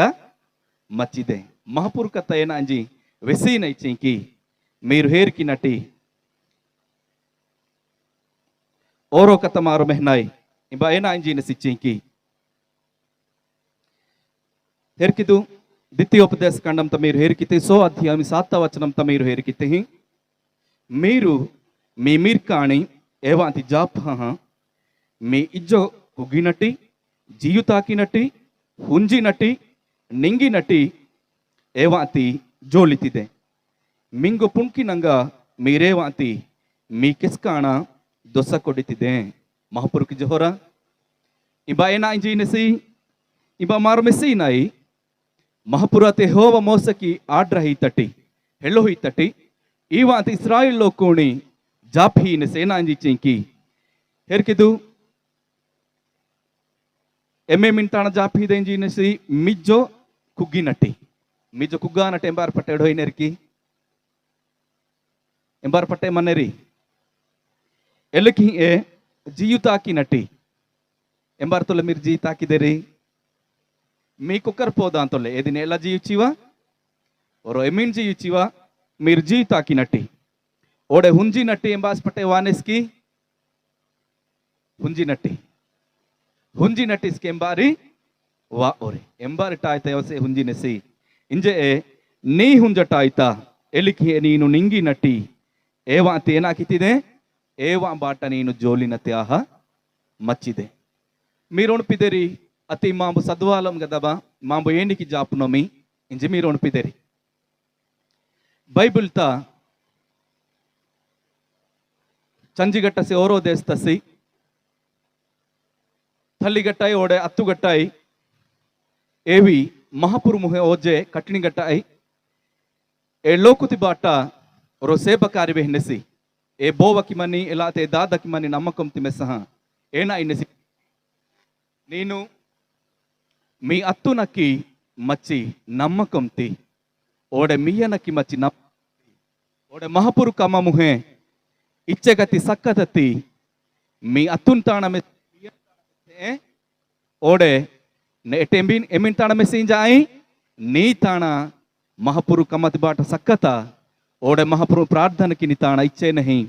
ಮಚ್ಚಿದೆ ಮಹಾಪುರುಕತ ಏನಾಂಜಿ ವೆಸೀನೈಚಿಂಕಿ మీరు ಹೇರ್ಕಿ ನಟಿ ಓರೋ ಕತ ಮಾರು ಮೆಹನಾಯ್ ಇಂಬ ಏನಾಂಜಿನ ಸಿಚ್ಚಿಂಕಿ ಹೇರ್ಕಿದು ದ್ವಿತೀಯೋಪದೇಶ ಖಂಡಂ మీరు ಹೇರ್ಕಿತೆ సో అధ్యాయం 7వ వచనం మీరు ಹೇರ್ಕಿತೆ మీరు మీ మీర్కాణి ఏవాంతి జాపహ మీ ఇజ్జో కుగినటి జియుతాకినటి ಹುಂಜಿನಟಿ ನಿಂಗಿನಟಿ ಏವಾಂತಿ ಜೋಲಿತಿದೆ ಮಿಂಗು ಪುಂಕಿನಂಗ మీరేవాంతి మీ కిస్కాణ దొస కొడితిದೆ మహాపురుకి జోహర ఇబా ఏనా ఇంజినసి ఇబా మారు మెస్సినై మహాపురతే హోవ మోసకి ఆడ్రహి తటి ಹೆಳ್ಳೋಹಿ ತಟಿ ಈವಾಂತ ಇಸ್ರಾಯೇಲ್ ಲೋಕೋಣಿ ಜಾಫೀನ ಸೇನಾಂಜಿ ಚಿಂಕಿ ಹೇರ್ಕಿದು ಎಮ್ಮೆಮಿಂತಾಣ ಜಾಫೀದ ಎಂಜಿನಸಿ ಮಿಜ್ಜೋ ಕುಗ್ಗಿನಟಿ ಮಿಜ್ಜೋ ಕುಗ್ಗಾನಟ ಎಂಬಾರ್ ಪಟ್ಟೆ ಎಡೋಯ್ ನೆರ್ಕಿ ಎಂಬಾರ್ ಪಟ್ಟೆ ಮನೆರಿ ಎಲಕಿ ಎ ಜಿಯುತಾಕಿ ನಟಿ ಎಂಬಾರ್ ತೊಲೆ మీరు జీతాకిదేರಿ మీ కుక్కర్ పోదా తొలే ఏది ఎలా జీయుచివా ఓరో ఎమిన్ జీయుచివా మీరు జీతాకినట్టి ఓడే ಹುಂಜಿನಟ್ಟಿ ಎಂಬಾಸ್ ಪಟ್ಟೆ ವಾನೆಸ್ಕಿ ಹುಂಜಿನಟ್ಟಿಸ್ಕೆ ಎಂಬಾರಿ ವಾ ಓರೆ ಎಂಬಾರಿ ಟಾಯ್ತ ಯವಸೆ ಹುಂಜಿನೆಸಿ ಇಂಜೆ ನೀ ಹುಂಜಟಾಯ್ತ ಎಲಿಕಿ ನೀನು ನಿಂಗಿನಟ್ಟಿ ಏವಾಂತ ಏನಾಕಿತಿದೆ ಏವಾ ಬಾಟ ನೀನು ಜೋಲಿನತೆ ಆಹ ಮಚ್ಚಿದೆ మీరు ఒణిపిదేరి అతి మాంబు సద్వాలం గదబా మాంబు ఏనికి జాపునోమి ఇంజి మీరు ఒణిపిదేరి ಬೈಬಲ್ ತ ಚಂಜಿಗಟ್ಟಸಿ ಓರೋ ದೇಸ್ತಸಿ ಥಲ್ಲಿಗಟ್ಟಾಯಿ ಓಡೆ ಅತ್ತುಗಟ್ಟಾಯಿ ಏವಿ ಮಹಾಪುರು ಮುಹೆ ಓಜೆ ಕಟ್ಟಿಣಿಗಟ್ಟಾಯಿ ಏ ಲೋಕುತಿ ಬಾಟ ಓರೋ ಸೇಬಕಾರಿ ಬೆಹ್ನೆಸಿ ಏ ಬೋವಕಿ ಮನಿ ಎಲಾತೆ ದಾದಕಿ ಮನಿ ನಮ್ಮಕಂ ತಿಮೆಸಹ ಏನ ಇನ್ನೆಸಿ ನೀನು మీ అత్తునకి మచ్చి నమ్మకంతి ఓడే మియ్యనకి మచ్చి ఓడే మహాపురు కమ్మ ముహే ఇచ్చెగతి సక్కదతి మీ అత్తున్ తాణమె ఓడే ఎమిన్ తాణమె సింజాయి నీ తాణ మహాపురు కమ్మతి బాట సక్కత ఓడే మహాపురు ప్రార్థనకి నీ తాణ ఇచ్చే నహి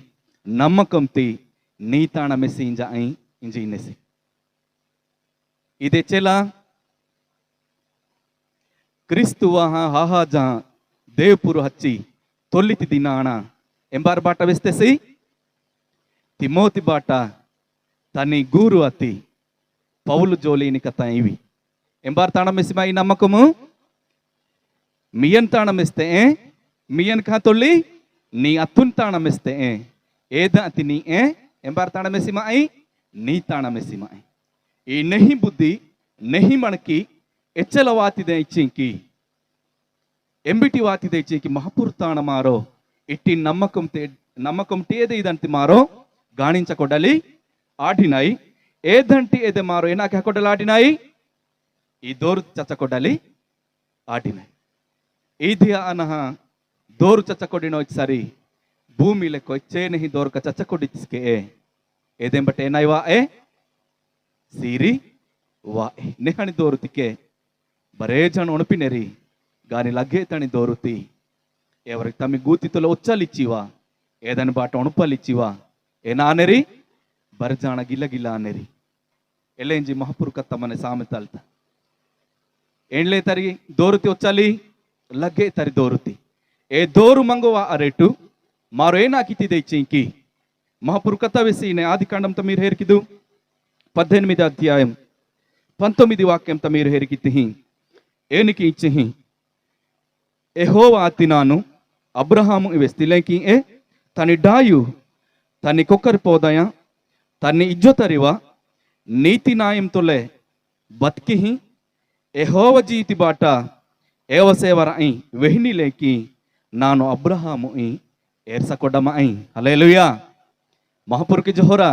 నమ్మకంతి నీ తాణమె సింజాయి ఇంజినెసి ఇదే చెలా ಕ್ರಿಸ್ತುವ ಹಾಹಾಜ ದೇವಪುರು ಹಚ್ಚಿ ತೊಲ್ಲಿತಿ ದಿನಾಣ ಎಂಬಾರ ಬಾಟ ವೆಸ್ತೆಸಿ ತಿಮೋತಿ ಬಾಟ ತನಿ ಗೂರು ಅತಿ ಪೌಲು ಜೋಲಿನಿ ಕಥ ಇವಿ ಎಂಬಾರ ತಾಣ ಮೆಸಿಮೈ ನಮ್ಮಕము మియన్ తాణమిస్తే మియన్ కా తొల్లి నీ అత్తున్ తాణమిస్తే ఏద అతి నీ ఎంబార తాణమెసిమై నీ తాణమెసిమై ఈ నెహి బుద్ధి నెహి మనకి ಎಚ್ಚಲ ವಾತಿದೆ ಇಚ್ಚಿಂಕಿ ಎಂಬಿಟಿ ವಾತಿದೆ ಇಚ್ಚಿಂಕಿ ಮಹಾಪುರ್ತಾಣ ಮಾರೋ ಇಟ್ಟಿ ನಮ್ಮಕಂ ಟೇದೆ ಇದಂತಿ ಮಾರೋ ಗಾಣಿಂಚಕೊಡಲಿ ಆಡಿನಾಯಿ ಏದಂಟಿ ಎದೆ ಮಾರೋ ಏನಾಕೆ ಹಾಕೊಡಲಿ ಆಡಿನಾಯಿ ಈ ದೋರು ಚಚ್ಚಕೊಡಲಿ ಆಡಿನಾಯಿ ಈದಿಯ ಅನಹ ದೋರು ಚಚ್ಚಕೊಡಿನೋ ಸರಿ ಭೂಮಿ ಲೆಕ್ಕೋ ಇಚ್ಚೇನೆ ಹಿ ದೋರ್ಕ ಚಚ್ಚಕೊಡಿಸ್ಕೆ ಏದೆಂಬಟ್ಟೆ ಏನಾಯ್ವಾ ಸೀರಿ ವಾ ನೆಹಣಿ ದೋರುತಿಕೆ ಬರೇ ಜನ ಒಣಪಿನೆರಿ గాని లగ్గే తని దోరుతి ఎవరికి తమి గూతితుల ఉచ్చలిచ్చివా ఏదని బాట ఒణుపలిచ్చివా ఏ నానెరి బరజాణ గిల్ల గిల్ల అనేరి ఎల్లేంజి మహాపురుకత్త మన సామెతల్త ఏండ్లే తరి దోరుతి ఉచ్చలి లగ్గే తరి దోరుతి ఏ దోరు మంగువా అరెటు మారు ఏనాకితిದೆ ఇచ్చింకి మహాపురుకత్త వెసినే ఆది కాండంతో మీరు హేరికిదు 18 అధ్యాయం 19 వాక్యంతో మీరు హేరికితిహి ఏనికి ఇచ్చిహి యెహోవా అతినాను అబ్రహాము వెస్తిలేకి తని డాయు తని కొక్కరి పోదయ తని ఇజ్జతరివ నీతి న్యాయంతోలే బతికి యెహోవ జీతి బాట ఏవసేవరై వెహినిలేకి నాను అబ్రహాము ఏర్సకొడమై హల్లెలూయా మహాపురుకి జోహరా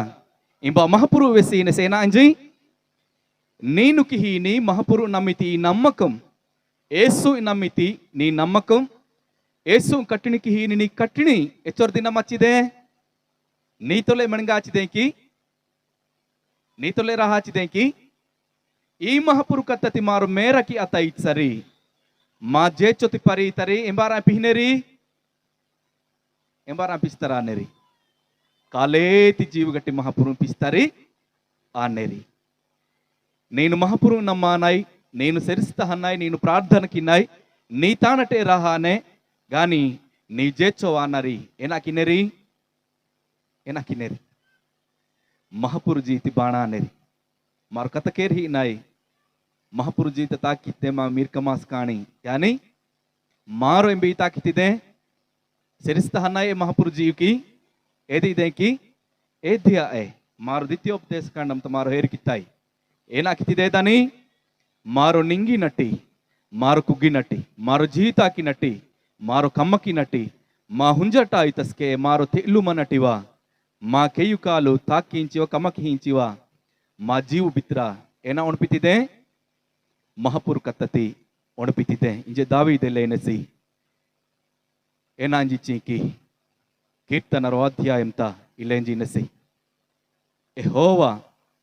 ఇంబ మహాపురు వెసిన సేనా అంజి నేను కిహీని మహాపురు నమ్మితి నమ్మకం ఏసు నమ్మితి నీ నమ్మకం ఏసు కట్టినికి హీని నీ కట్టిని ఎచ్చోర్ దిన మచ్చిదే నీతోలే మణిగాచిదేకి ನೀತೊಲೆ ರಹಾಚಿದೇಕಿ ಈ ಮಹಾಪುರು ಕತ್ತತಿ ಮಾರು ಮೇರಕಿ ಅತ ಇತ್ಸರಿ ಮಾ ಜೇಚೊತಿ ಪರಿ ತರಿ ಎಂಬಾರ ಪಿಹಿನೆರಿ ಎಂಬಾರ ಪಿಸ್ತರಾನೆರಿ ಕಾಲೇತಿ ಜೀವಗಟ್ಟಿ ಮಹಾಪುರು ಪಿಸ್ತರಿ ಆನೆರಿ నేను మహాపురు నమ్మానాయ్ నేను సెరిస్తహన్నాయ్ నేను ప్రార్థనకిన్నాయ్ నీ తానటే రహానే గాని నీ జేచ్చోవానరి ఏనాకినేరి ಮಹಾಪುರು ಜೀತಿ ಬಾಣ ನೆರಿ ಮಾರು ಕತಕೇರ್ ಹಿ ನಾಯಿ ಮಹಾಪುರು ಜೀತ ತಾಕಿತ್ತೆ ಮಾ ಮೀರ್ಕಮಾಸ್ ಕಾಣಿ ಯಾನಿ ಮಾರು ಎಂಬಿ ತಾಕಿತ್ತಿದೆ ಸೆರಿಸ್ತ ಹನ್ನಾಯೆ ಮಹಾಪುರು ಜೀವಿಕಿ ಏದಿ ಇದೆಕಿ ಏದ್ಯ ಏ ಮಾರು ದಿತ್ಯೋಪದೇಶ ಕಾಂಡಂ ಮಾರು ಹೇರಿಕಿತ್ತಾಯಿ ಏನಾಕಿತ್ತಿದೆ ದಾನಿ ಮಾರು ನಿಂಗಿ ನಟ್ಟಿ ಮಾರು ಕುಗ್ಗಿ ನಟ್ಟಿ ಮಾರು ಜೀತಾಕಿ ನಟ್ಟಿ ಮಾರು ಕಮ್ಮಕಿ ನಟ್ಟಿ ಮಾ ಹುಂಜಟ ಐತಸ್ಕೆ ಮಾರು ತೆಲ್ಲು ನಟಿವಾ ಮಾ ಕೆಯುಕಾಲು ತಾಕಿಂಚಿವ ಕಮಕಿಂಚಿವ ಮಾ ಜೀವು ಬಿತ್ರ ಏನ ಒಣಪಿತಿದೆ ಮಹಾಪುರು ಕತ್ತತಿ ಒಣಪಿತಿದೆ ಇಂಜೆ ದಾವಿದೆಲ್ಲ ಎನೆಸಿ ಏನಾಂಜಿ ಚೀಕಿ ಕೀರ್ತನರ ಅಧ್ಯಾಯಂತ ಇಲ್ಲೆಂಜಿ ನೆಸಿ ಯೆಹೋವ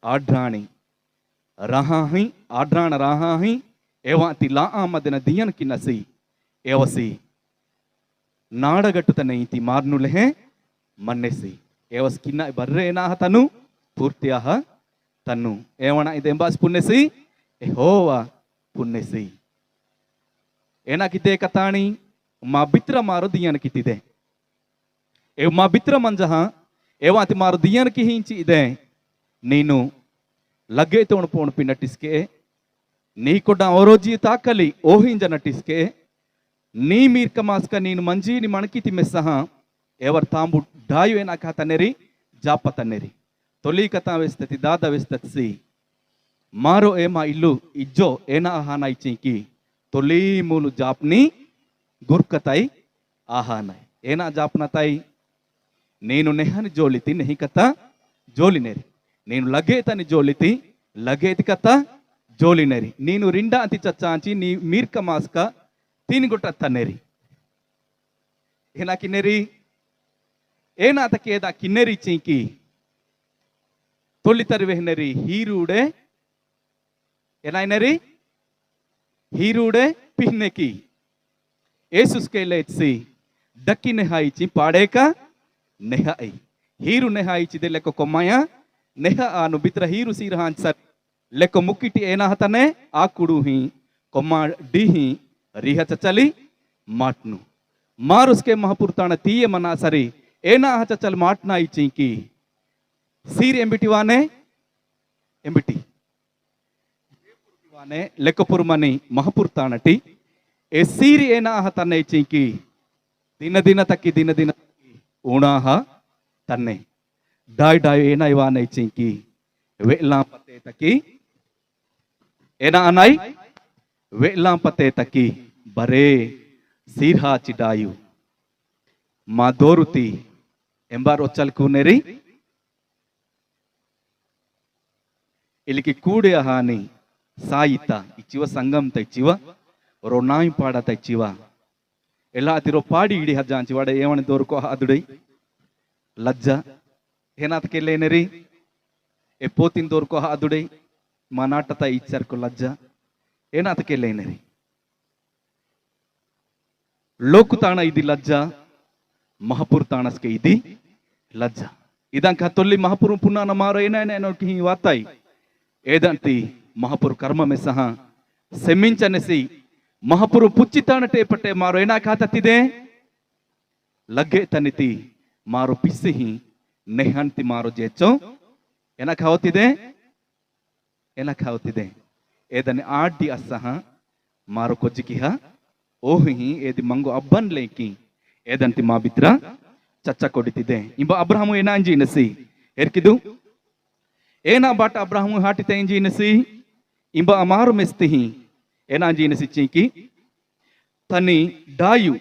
ಆಡ್ರಾಣಿ ರಹಾಹಿ ಆಡ್ರಾಣ ರಾಹಾಹಿ ಏವಾತಿ ಲಾ ಆಮದನ ದಿಯನ್ ಕಿನ್ನಸಿ ಏವಸಿ ನಾಡಗಟ್ಟುತನ ಇಂತಿ ಮಾರ್ನುಲೆಹೆ ಮನ್ನೆಸಿ ಏವಸ್ ಕಿನ್ನ ಬರ್ರೆ ಏನಾಹ ತನು ಪೂರ್ತಿಯಾಹ ತನ್ನು ಏವಣ ಇದೆ ಎಂಬಾಸ್ ಪುಣ್ಯಸಿ ಯೆಹೋವ ಪುಣ್ಯಸಿ ಏನಾಕಿದ್ದೆ ಕತಾಣಿ ಮಾ ಬಿತ್ರ ಮಾರು ದಿಯನ್ ಕಿತ್ತಿದೆ ಏ ಮಾ ಬಿತ್ರ ಮಂಜಹ ಏವಾತಿ ಮಾರು ದಿಯನ್ ಕಿ ಹಿಂಚಿ ಇದೆ ನೀನು ಲಗ್ಗೆ ತೋಣ ಪೋಣಪಿ ನಟಿಸ್ಕೆ ನೀ ಕೊಡ್ಡ ಅವರೋಜಿ ತಾಕಲಿ ಓಹಿಂಜ ನಟಿಸ್ಕೆ ನೀ ಮೀರ್ಕ ಮಾಸ್ಕ ನೀನು ಮಂಜೀನಿ ಮಣಕಿತಿ ಮೆಸ್ಸಹ ఎవరు తాంబు డాయు ఏనాక తన్నెరి జాప తన్నెరి తొలి కథ వేస్తతి దాద వేస్తతి మారో ఏమా ఇల్లు ఇజ్జో ఏనా ఆహానా ఇచ్చింకి తొలి మూలు జాప్ని గుర్కతాయి ఆహానాయ్ ఏనా జాప్నతాయి నేను నెహని జోలితి నెహి కథ జోలినేరి నేను లగేతని జోలితి లగేతి కథ జోలినేరి నేను రిండా అంతి చచ్చాంచి నీ మీర్క మాస్క తినిగుట్ట తన్నెరి ఏనా కిన్నెరి ಏನಾತಕೇದ ಕಿನ್ನೆರಿ ಚೀಂಕಿ ತೊಳ್ಳಿತರಿವೆಹ್ನೆರಿ ಹೀರೂಡೆ ಏನಾಯ್ನೆರಿ ಹೀರೂಡೆ ಪಿಹ್ನೆಕಿ ಏಸುಸ್ಕೆ ಲೆತ್ಸಿ ಡಕ್ಕಿ ನೆಹಾಯಿಚಿ ಪಾಡೇಕ ನೆಹ ಐ ಹೀರು ನೆಹಾಯಿಚಿದೆ ಲೆಕ್ಕ ಕೊಮ್ಮಯ ನೆಹ ಆನು ಬಿತ್ರ ಹೀರು ಸೀರಹಾನ್ ಸರ್ ಲೆಕ್ಕ ಮುಕ್ಕಿಟಿ ಏನಾಹತನೆ ಆ ಕುಡು ಹಿ ಕೊಮ್ಮ ಡಿಹಿ ರಿಹ ಚಚಲಿ ಮಾಟ್ನು ಮಾರುಸ್ಕೆ ಮಹಾಪುರ್ತಾಣ ತೀಯ ಮನ ಸರಿ ಏನ ಹಚಲ್ ಮಾಟ್ನಾ ಇಚ್ಚಿಂಕಿ ಸೀರಿ ಎಂಬಿಟಿವಾನೆ ಎಂಬಿಟಿ ವಾನೆ ಲೆಕ್ಕಪುರ್ಮನಿ ಮಹಾಪುರ್ತಾನಟಿ ಎ ಸೀರಿ ಏನ ತನ್ನ ಇಚ್ಚಿಂಕಿ ದಿನ ದಿನ ತಕ್ಕಿ ಉಣಾಹ ತನ್ನೆ ಡಾಯ್ ಡಾಯ್ ಏನ ಇವಾನ ಇಚ್ಚಿಂಕಿ ವೆಲ್ಲಾಂ ಪತ್ತೆ ತಕ್ಕಿ ಏನ ಅನಾಯ್ ವೆಲ್ಲಾಂ ಪತ್ತೆ ತಕ್ಕಿ ಬರೇ ಸೀರ್ಹಾ ಚಿಡಾಯು ಮಾ ದೋರುತಿ ಎಂಬಾರ್ ಒಚ್ಚಲ್ ಕೂನೆರಿ ಇಲ್ಲಿಗೆ ಕೂಡೆಯ ಹಾನಿ ಸಾಯಿತ ಇಚ್ಚಿವ ಸಂಗಮ್ ತೈಚಿವ ರೊನಾಯಿ ಪಾಡ ತೈಚಿವ ಎಲ್ಲ ತಿರೋ ಪಾಡಿ ಇಡಿ ಹಜ್ಜಾಂಚಿ ವಾಡ ಏವಣ ದೋರ್ಕೋ ಹಾದುಡೈ ಲಜ್ಜ ಏನಾತ ಕೆಲ್ಲೇನೆರಿ ಎ ಪೋತಿನ್ ದೋರ್ಕೋ ಹಾದುಡೈ ಮನಾಟತ ಇಚ್ಚರ್ಕೋ ಲಜ್ಜ ಏನಾತ ಕೆಲ್ಲೇನೆರಿ ಲೋಕುತಾಣ ಇದಿ ಲಜ್ಜ ಮಹಾಪುರ್ ತಾಣಸ್ಕೆ ಇದಿ ಲಜ್ಜ ಇದಂಕ ತೊಲ್ಲಿ ಮಹಾಪುರು ಪುನ್ನಾನ ಮಾರೋ ಏನೇನೋ ಕಿ ವಾತಾಯಿ ಏದಂತಿ ಮಹಾಪುರು ಕರ್ಮ ಮೆಸಹ ಸೆಮ್ಮಿಂಚನೆಸಿ ಮಹಾಪುರು ಪುಚ್ಚಿ ತಾಣಟೆ ಪಟ್ಟೆ ಮಾರೋ ಏನಾಕ ಹಾತತ್ತಿದೆ ಲಗ್ಗೆ ತನಿತಿ ಮಾರೋ ಪಿಸ್ಸಿಹಿ ನೆಹಂತಿ ಮಾರೋ ಜೇಚೋ ಏನಕ ಹಾವತಿದೆ ಏದನೆ ಆಡ್ಡಿ ಅಸ್ಸಹ ಮಾರೋ ಕೊಜ್ಜಿಕಿಹ ಓಹಿ ಏದಿ ಮಂಗು ಅಬ್ಬನ್ ಲೇಕಿ ಏದಂತಿ ಮಾ ಬಿತ್ರ ಚಚ್ಚ ಕೊಡಿತಿದೆ ಇಂಬ Abraham ಏನಾಂಜಿ ನಸಿ ಎರ್ಕಿದು Ena bata Abraham hati te injinasi imba amaru mestihi ena injinasi chinki tani dayu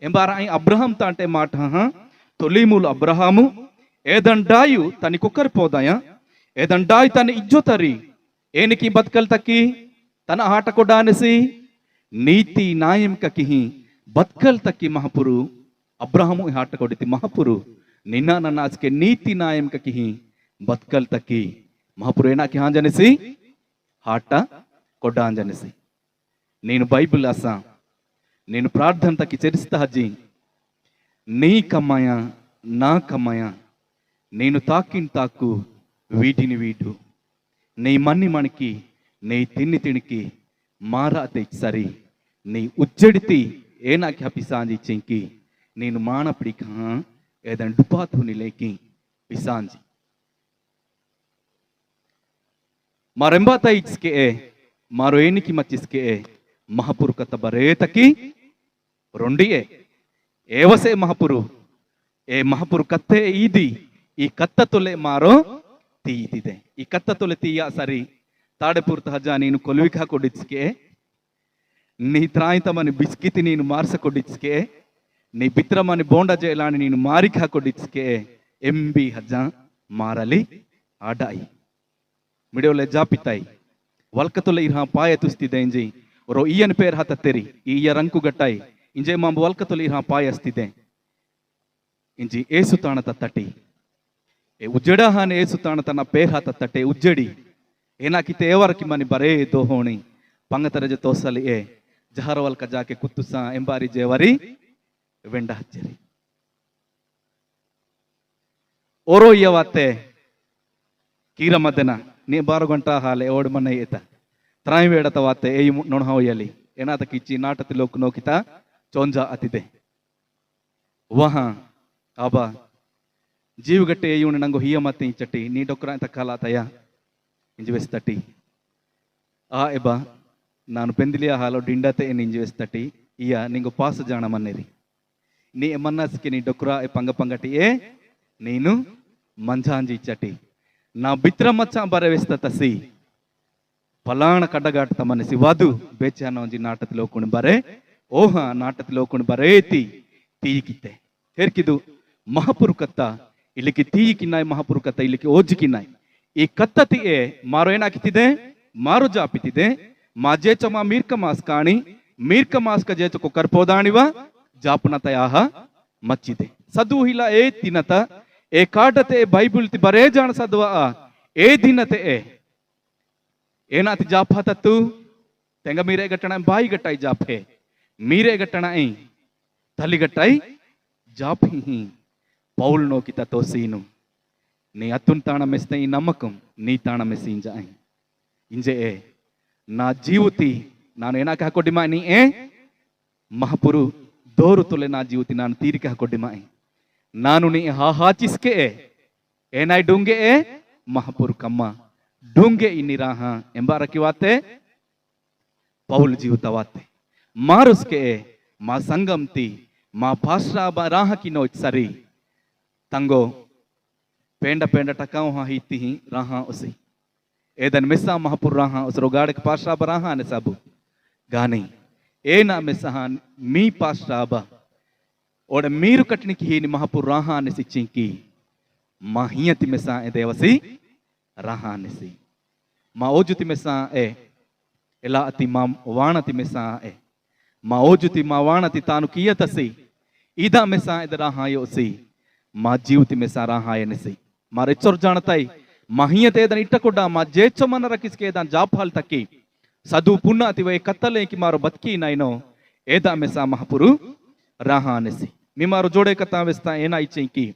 embara ai Abraham tante mata ha tolimul Abrahamu edan dayu tani kokar podaya edan dayu tani ijjotari eniki batkal taki tana hata kodanasi niti nayam kakihi batkal taki mahapuru Abrahamu hata koditi mahapuru nina nanaske niti nayam kakihi batkal taki mahapuru enaki hanjanesi hata kodanjanesi నేను Bible అసా నేను ప్రార్థన తక్కి చరిస్తా హజ్జి నీ కమ్మయ నా కమ్మయ నేను తాకిన్ తాకు వీటిని వీడు నీ మన్ని మనకి నీ తిన్ని తినికి మారాతే సరి నీ ఉజ్జడితి ఏనాకి పిసాంజి చెంకి నేను మానపిడిక ఏదైనా డుపాతుని లేకి పిసాంజి మరెంబాత ఇచ్చుకే మారో ఏనికి మచ్చిస్కే మహాపురు కథ బరేతకి రొండియే ఏవసే మహాపురు ఏ మహాపురు కత్తే ఈది ఈ కత్త తొಲೆ మారో తీయిತಿದೆ ಈ ಕತ್ತ ತೊಲೆ ತೀಯ ಸರಿ ತಾಡೆಪುರ್ತ ಹಜ ನೀನು ಕೊಲ್ವಿಕ ಕೊಡಿಸ್ಕೆ ನೀ ತ್ರಾಯಿತಮನಿ ಬಿಸ್ಕಿತಿ ನೀನು ಮಾರ್ಸ ಕೊಡಿಸ್ಕೆ ನೀ ಬಿತ್ರಮನಿ ಬೋಂಡ ಜೇಲಾಣಿ ನೀನು ಮಾರಿಕ ಕೊಡಿಸ್ಕೆ ಎಂಬಿ ಹಜ ಮಾರಲಿ ಆಡಾಯಿ ಮಿಡಿಯೋಲೆ ಜಾಪಿತಾಯಿ ವಲ್ಕತೊಲೆ ಇರ್ಹಾ ಪಾಯ ತುಸ್ತಿದೆ ಇಂಜಿ ರೋ ಈಯನ್ ಪೇರ್ ಹತ್ತತ್ತೇರಿ ಈಯ ರಂಕು ಗಟ್ಟಾಯಿ ಇಂಜೆ ಮಾಂಬ ವಲ್ಕತೊಲೆ ಇರ್ಹಾ ಪಾಯ ಅಸ್ತಿದೆ ಇಂಜಿ ಏಸು ತಾಣ ತತ್ತಟಿ ए उज्जड़ा हाने ऐसु ताण तना पेर हाथ तटे उज्जड़ी एना किते एवर की मनी बरे दो होनी पंगतर जे तोसली ए जहरवल का जाके कुत्तुसा एंबारी जेवरी वेंडा हच्चरी ओरो यवाते कीरा मदना नी 12 घंटा हाले ओड मन येता त्राई वेडत वाते ए नोणहावयली एना त किची नाटति लोक नोकिता चोंजा अतिदे वहां आबा जीवगट्टे ಇವನು ನಂಗೋ ಹಿಯ ಮತ್ತೆ ಚಟ್ಟಿ ನೀ ಡೊಕ್ರ ಅಂತ ಕಾಲಾತಯ ಇಂಜವೆಸ್ ತಟ್ಟಿ ಆ ಎಬ ನಾನು ಪೆಂದಿಲಿಯ ಹಾಲೋ ಡಿಂಡತೆ ಎನ್ ಇಂಜವೆಸ್ ತಟ್ಟಿ ಇಯ ನಿಂಗೋ ಪಾಸ್ ಜಾಣ ಮನ್ನೆರಿ ನೀ ಮನ್ನಸ್ಕೆ ನೀ ಡೊಕ್ರ ಎ ಪಂಗ ಪಂಗಟಿ ಎ ನೀನು ಮಂಜಾಂಜಿ ಚಟ್ಟಿ ನಾ ಬಿತ್ರ ಮಚ್ಚ ಬರವೆಸ್ತ ತಸಿ ಪಲಾಣ ಕಡಗಾಟ ತಮನಸಿ ವಾದು ಬೇಚಾನ ಒಂಜಿ ನಾಟತಿ ಲೋಕುಣ ಬರೆ ಓಹ ನಾಟತಿ ಲೋಕುಣ ಬರೇತಿ ತೀಕಿತ್ತೆ ಹೇರ್ಕಿದು ಮಹಾಪುರು ಕತ್ತ ಇಲ್ಲಿಗೆ ತೀಯಿ ಕಿನ್ನಾಯ್ ಮಹಾಪುರು ಕತ್ತ ಇಲ್ಲಿಗೆ ಓಜಿ ಕಿನ್ನಾಯ್ ಈ ಕತ್ತತಿ ಎ ಮಾರೋ ಏನಾಕಿತಿದೆ ಮಾರು ಜಾಪಿತಿದೆ ಮಾ ಜೇಚಮ ಮೀರ್ಕ ಮಾಸ್ ಕಾಣಿ ಮೀರ್ಕ ಮಾಸ್ ಕ ಜೇಚಕೋ ಕರ್ಪೋದಾಣಿವ ಜಾಪನತಯಾಹ ಮಚ್ಚಿದೆ ಸದು ಹಿಲ ಏ ತಿನತ ಏ ಕಾಟತೆ ಬೈಬಲ್ ತಿ ಬರೇ ಜಾಣ ಸದ್ವ ಏ ದಿನತೆ ಎ ಏನಾತಿ ಜಾಪತತ್ತು ತೆಂಗ ಮೀರೆ ಗಟ್ಟಣ ಬಾಯಿ ಗಟ್ಟಾಯಿ ಜಾಪೆ ಮೀರೆ ಗಟ್ಟಣ ಐ ತಲಿ ಗಟ್ಟಾಯಿ ಜಾಪಿ పౌల్ నోకిత తోసీను నీ అత్తున్ తాణ మెస్తే ఈ నమ్మకం నీ తాణ మెసి ఇంజాయి ఇంజే నా జీవిತಿ ನಾನು ಏನಾಕ ಹಾಕೊಡ್ಡಿಮಾ ನೀ ಏ ಮಹಾಪುರು ದೋರು ತೊಲೆ ನಾ ಜೀವಿತಿ ನಾನು ತೀರಿಕೆ ಹಾಕೊಡ್ಡಿಮಾ ನಾನು ನೀ ಹಾಚಿಸ್ಕೆ ಏನಾಯ್ ಡುಂಗೆ ಏ ಮಹಾಪುರು ಕಮ್ಮ ಡುಂಗೆ ಇನ್ನಿರಾಹ ಎಂಬಾರಕಿ ವಾತೆ ಪೌಲ್ ಜೀವಿತ ವಾತೆ ಮಾರುಸ್ಕೆ ಮಾ ಸಂಗಮ್ತಿ ಮಾ ಪಾಶ್ರಾ ರಾಹಕಿ ನೋಚ್ ಸರಿ ತಂಗೋ ಪೇಂಡ ಪೇಂಡ ಟಕಾವ್ ಹಾ ಹಿತ್ತಿ ರಾಹಾ ಉಸಿ ಏದನ್ ಮೆಸ್ಸಾ ಮಹಾಪುರ್ ರಾಹಾ ಉಸ್ ರೋಗಾಡಕ್ ಪಾಶ್ರಾಬ ರಾಹಾ ನೆ ಸಬು ಗಾನಿ ಏನ ಮೆಸ್ಸಾ ಮೀ ಪಾಶ್ರಾಬ ಓಡ ಮೀರು ಕಟ್ನಿಕಿ ಹೀನಿ ಮಹಾಪುರ್ ರಾಹಾ ನೆ ಸಿಚ್ಚಿಂಕಿ ಮಾ ಹಿಯತಿ ಮೆಸ್ಸಾ ಎ ದೇವಸಿ ರಾಹಾ ನೆಸಿ ಮಾ ಓಜುತಿ ಮೆಸ್ಸಾ ಎ ಎಲಾ ಅತಿ ಮಾ ವಾಣತಿ ಮೆಸ್ಸಾ ಎ ಮಾ ಓಜುತಿ ಮಾ ವಾಣತಿ ತಾನು ಕಿಯತಸಿ ಇದಾ ಮೆಸ್ಸಾ ಎದ ರಾಹಾ ಯೋಸಿ ಮಾ ಜೀವಿತಿ ಮೆ ಸಾರಾ ಹಾಯನೆಸಿ ಮಾರ ಎಚ್ಚೊರ್ ಜಾಣತಾಯಿ ಮಹಿಯತೆ ದನ ಇಟ್ಟಕೊಡ್ಡ ಮಾ ಜೇಚಮನ ರಕಿಸ್ಕೆ ದನ್ ಜಾಪಾಲ್ ತಕ್ಕಿ ಸದು ಪುಣ್ಣ ಅತಿವೆ ಕತ್ತಲೆ ಕಿ ಮಾರೋ ಬತ್ಕಿ ನೈನೋ ಏದಾ ಮೆಸಾ ಮಹಾಪುರು ರಾಹಾನೆಸಿ ಮಿ ಮಾರೋ ಜೋಡೆ ಕತಾ ವೆಸ್ತಾ ಏನಾ ಇಚೆಂಕಿ